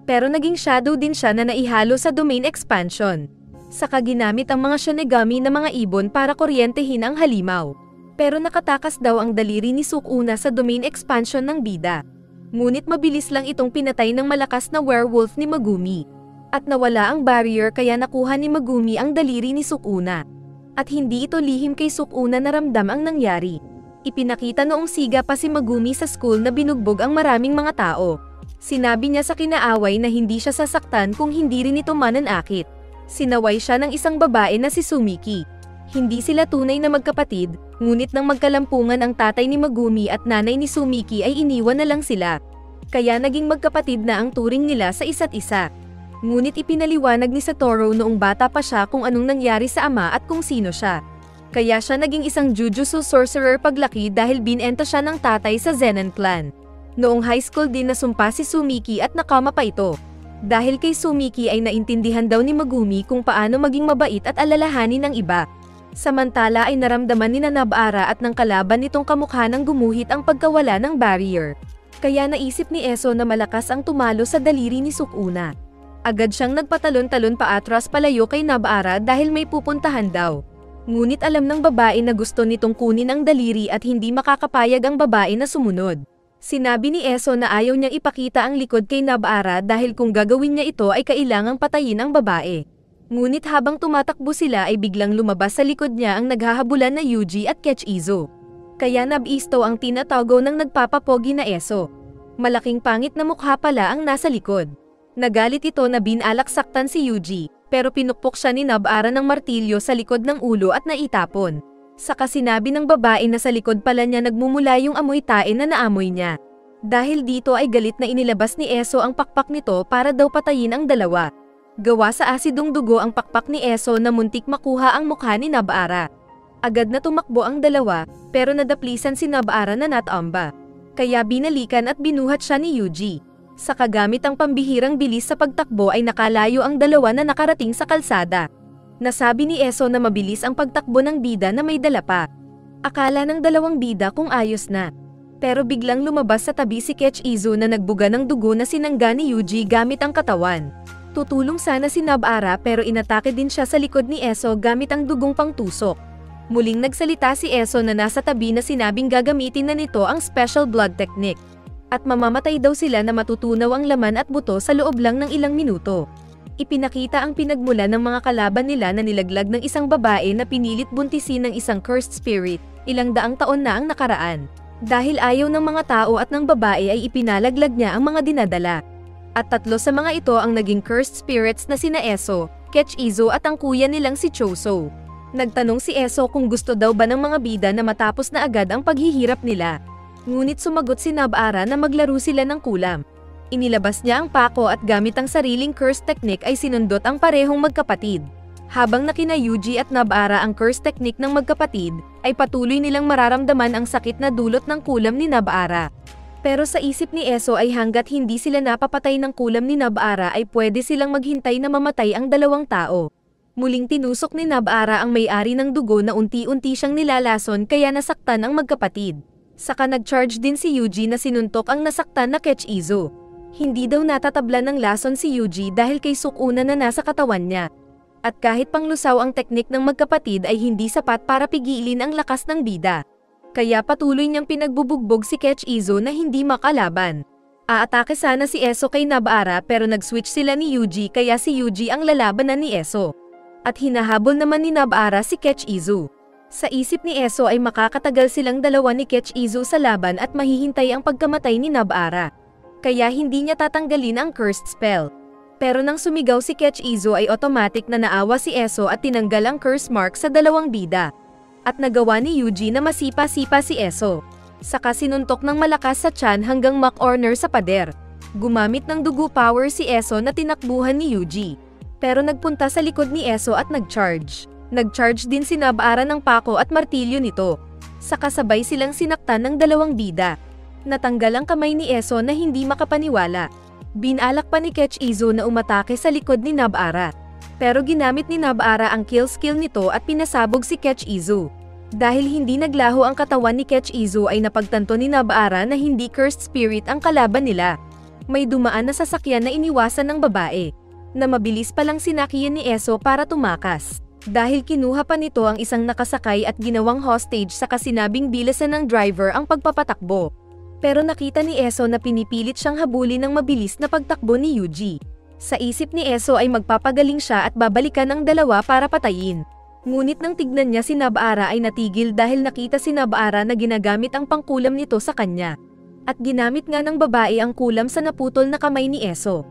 Pero naging shadow din siya na naihalo sa domain expansion. Saka ginamit ang mga Shinigami na mga ibon para kuryentehin ang halimaw. Pero nakatakas daw ang daliri ni Sukuna sa domain expansion ng bida. Ngunit mabilis lang itong pinatay ng malakas na werewolf ni Megumi. At nawala ang barrier kaya nakuha ni Megumi ang daliri ni Sukuna. At hindi ito lihim kay Sukuna na ramdam ang nangyari. Ipinakita noong siga pa si Megumi sa school na binugbog ang maraming mga tao. Sinabi niya sa kinaaway na hindi siya sasaktan kung hindi rin ito mananakit. Sinaway siya ng isang babae na si Sumiki. Hindi sila tunay na magkapatid, ngunit nang magkalampungan ang tatay ni Megumi at nanay ni Sumiki ay iniwan na lang sila. Kaya naging magkapatid na ang turing nila sa isa't isa. Ngunit ipinaliwanag ni Satoru noong bata pa siya kung anong nangyari sa ama at kung sino siya. Kaya siya naging isang Jujutsu sorcerer paglaki dahil binenta siya ng tatay sa Zenin clan. Noong high school din nasumpa si Sumiki at nakama pa ito. Dahil kay Sumiki ay naintindihan daw ni Megumi kung paano maging mabait at alalahanin ng iba. Samantala ay naramdaman ni Nobara at ng kalaban nitong kamukha ng gumuhit ang pagkawala ng barrier. Kaya naisip ni Eso na malakas ang tumalo sa daliri ni Sukuna. Agad siyang nagpatalon-talon paatras palayo kay Nobara dahil may pupuntahan daw. Ngunit alam ng babae na gusto nitong kunin ang daliri at hindi makakapayag ang babae na sumunod. Sinabi ni Eso na ayaw niyang ipakita ang likod kay Nobara dahil kung gagawin niya ito ay kailangang patayin ang babae. Ngunit habang tumatakbo sila ay biglang lumabas sa likod niya ang naghahabulan na Yuji at Kechizo. Kaya nabisto ang tinatago ng nagpapapogi na Eso. Malaking pangit na mukha pala ang nasa likod. Nagalit ito na binalak saktan si Yuji, pero pinukpok siya ni Nobara ng martilyo sa likod ng ulo at naitapon. Saka sinabi ng babae na sa likod pala niya nagmumula yung amoy tae na naamoy niya. Dahil dito ay galit na inilabas ni Eso ang pakpak nito para daw patayin ang dalawa. Gawa sa asidong dugo ang pakpak ni Eso na muntik makuha ang mukha ni Nobara. Agad na tumakbo ang dalawa, pero nadaplisan si Nobara na natamba. Kaya binalikan at binuhat siya ni Yuji. Sa kagamit ang pambihirang bilis sa pagtakbo ay nakalayo ang dalawa na nakarating sa kalsada. Nasabi ni Eso na mabilis ang pagtakbo ng bida na may dala pa. Akala ng dalawang bida kung ayos na. Pero biglang lumabas sa tabi si Kechizo na nagbuga ng dugo na sinangga ni Yuji gamit ang katawan. Tutulong sana si Nobara pero inatake din siya sa likod ni Eso gamit ang dugong pangtusok. Muling nagsalita si Eso na nasa tabi na sinabing gagamitin na nito ang special blood technique. At mamamatay daw sila na matutunaw ang laman at buto sa loob lang ng ilang minuto. Ipinakita ang pinagmula ng mga kalaban nila na nilaglag ng isang babae na pinilit buntisin ng isang cursed spirit, ilang daang taon na ang nakaraan. Dahil ayaw ng mga tao at ng babae ay ipinalaglag niya ang mga dinadala. At 3 sa mga ito ang naging cursed spirits na sina Eso, Kechizo at ang kuya nilang si Choso. Nagtanong si Eso kung gusto daw ba ng mga bida na matapos na agad ang paghihirap nila. Ngunit sumagot si Nabara na maglaro sila ng kulam. Inilabas niya ang pako at gamit ang sariling curse technique ay sinundot ang parehong magkapatid. Habang nakina Yuji at Nabara ang curse technique ng magkapatid, ay patuloy nilang mararamdaman ang sakit na dulot ng kulam ni Nabara. Pero sa isip ni Eso ay hanggat hindi sila napapatay ng kulam ni Nabara ay pwede silang maghintay na mamatay ang 2 tao. Muling tinusok ni Nabara ang may-ari ng dugo na unti-unti siyang nilalason kaya nasaktan ang magkapatid. Saka nag-charge din si Yuji na sinuntok ang nasaktan na Kechizo. Hindi daw natatabla ng lason si Yuji dahil kay Sukuna na nasa katawan niya. At kahit panglusaw ang teknik ng magkapatid ay hindi sapat para pigilin ang lakas ng bida. Kaya patuloy niyang pinagbubugbog si Kechizo na hindi makalaban. Aatake sana si Eso kay Nabara pero nag-switch sila ni Yuji kaya si Yuji ang lalabanan ni Eso. At hinahabol naman ni Nabara si Kechizo. Sa isip ni Eso ay makakatagal silang dalawa ni Kechizo sa laban at mahihintay ang pagkamatay ni Nabara. Kaya hindi niya tatanggalin ang cursed spell. Pero nang sumigaw si Kechizo ay automatic na naawa si Eso at tinanggal ang curse mark sa 2 bida. At nagawa ni Yuji na masipa-sipa si Eso. Saka sinuntok ng malakas sa tiyan hanggang makorner sa pader. Gumamit ng dugo power si Eso na tinakbuhan ni Yuji. Pero nagpunta sa likod ni Eso at nag-charge. Nag-charge din si Nabara ng pako at martilyo nito. Saka sabay silang sinaktan ng 2 bida. Natanggal ang kamay ni Eso na hindi makapaniwala. Binalak pa ni Kechizo na umatake sa likod ni Nabara. Pero ginamit ni Nabara ang kill skill nito at pinasabog si Kechizo. Dahil hindi naglaho ang katawan ni Kechizo ay napagtanto ni Nabara na hindi cursed spirit ang kalaban nila. May dumaan na sasakyan na iniwasan ng babae. Na mabilis palang sinakiyan ni Eso para tumakas. Dahil kinuha pa nito ang isang nakasakay at ginawang hostage sa kasinabing bilasan ng driver ang pagpapatakbo. Pero nakita ni Eso na pinipilit siyang habulin ng mabilis na pagtakbo ni Yuji. Sa isip ni Eso ay magpapagaling siya at babalikan ang 2 para patayin. Ngunit nang tignan niya si Nabara ay natigil dahil nakita si Nabara na ginagamit ang pangkulam nito sa kanya. At ginamit nga ng babae ang kulam sa naputol na kamay ni Eso.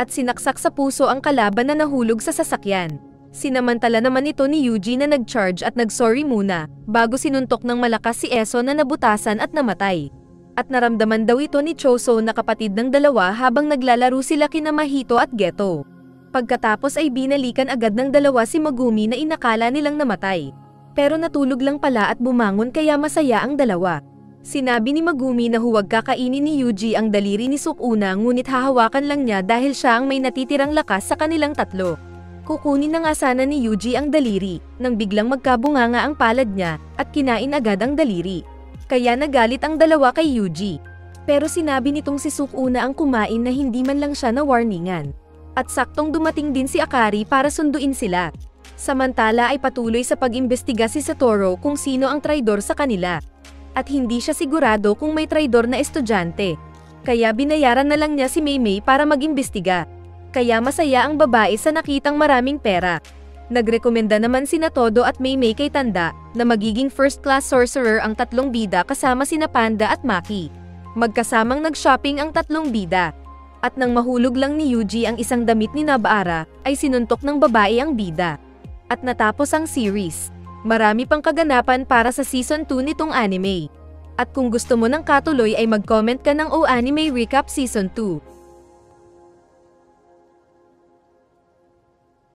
At sinaksak sa puso ang kalaban na nahulog sa sasakyan. Sinamantala naman ito ni Yuji na nag-charge at nag-sorry muna, bago sinuntok ng malakas si Eso na nabutasan at namatay. At naramdaman daw ito ni Choso na kapatid ng 2 habang naglalaro sila kina Mahito at Geto. Pagkatapos ay binalikan agad ng 2 si Megumi na inakala nilang namatay. Pero natulog lang pala at bumangon kaya masaya ang 2. Sinabi ni Megumi na huwag kakainin ni Yuji ang daliri ni Sukuna ngunit hahawakan lang niya dahil siya ang may natitirang lakas sa kanilang 3. Kukunin na nga sana ni Yuji ang daliri, nang biglang magkabunganga ang palad niya, at kinain agad ang daliri. Kaya nagalit ang 2 kay Yuji. Pero sinabi nitong si Sukuna ang kumain na hindi man lang siya na warningan. At saktong dumating din si Akari para sunduin sila. Samantala ay patuloy sa pag-imbestiga si Satoru kung sino ang traidor sa kanila. At hindi siya sigurado kung may traidor na estudyante. Kaya binayaran na lang niya si Meimei para mag-imbestiga. Kaya masaya ang babae sa nakitang maraming pera. Nagrekomenda naman sina Todo at Meimei kay Tanda na magiging first-class sorcerer ang 3 bida kasama sina Panda at Maki. Magkasamang nag-shopping ang 3 bida. At nang mahulog lang ni Yuji ang isang damit ni Nabara, ay sinuntok ng babae ang bida. At natapos ang series. Marami pang kaganapan para sa season 2 nitong anime. At kung gusto mo ng katuloy ay mag-comment ka ng O Anime Recap Season 2.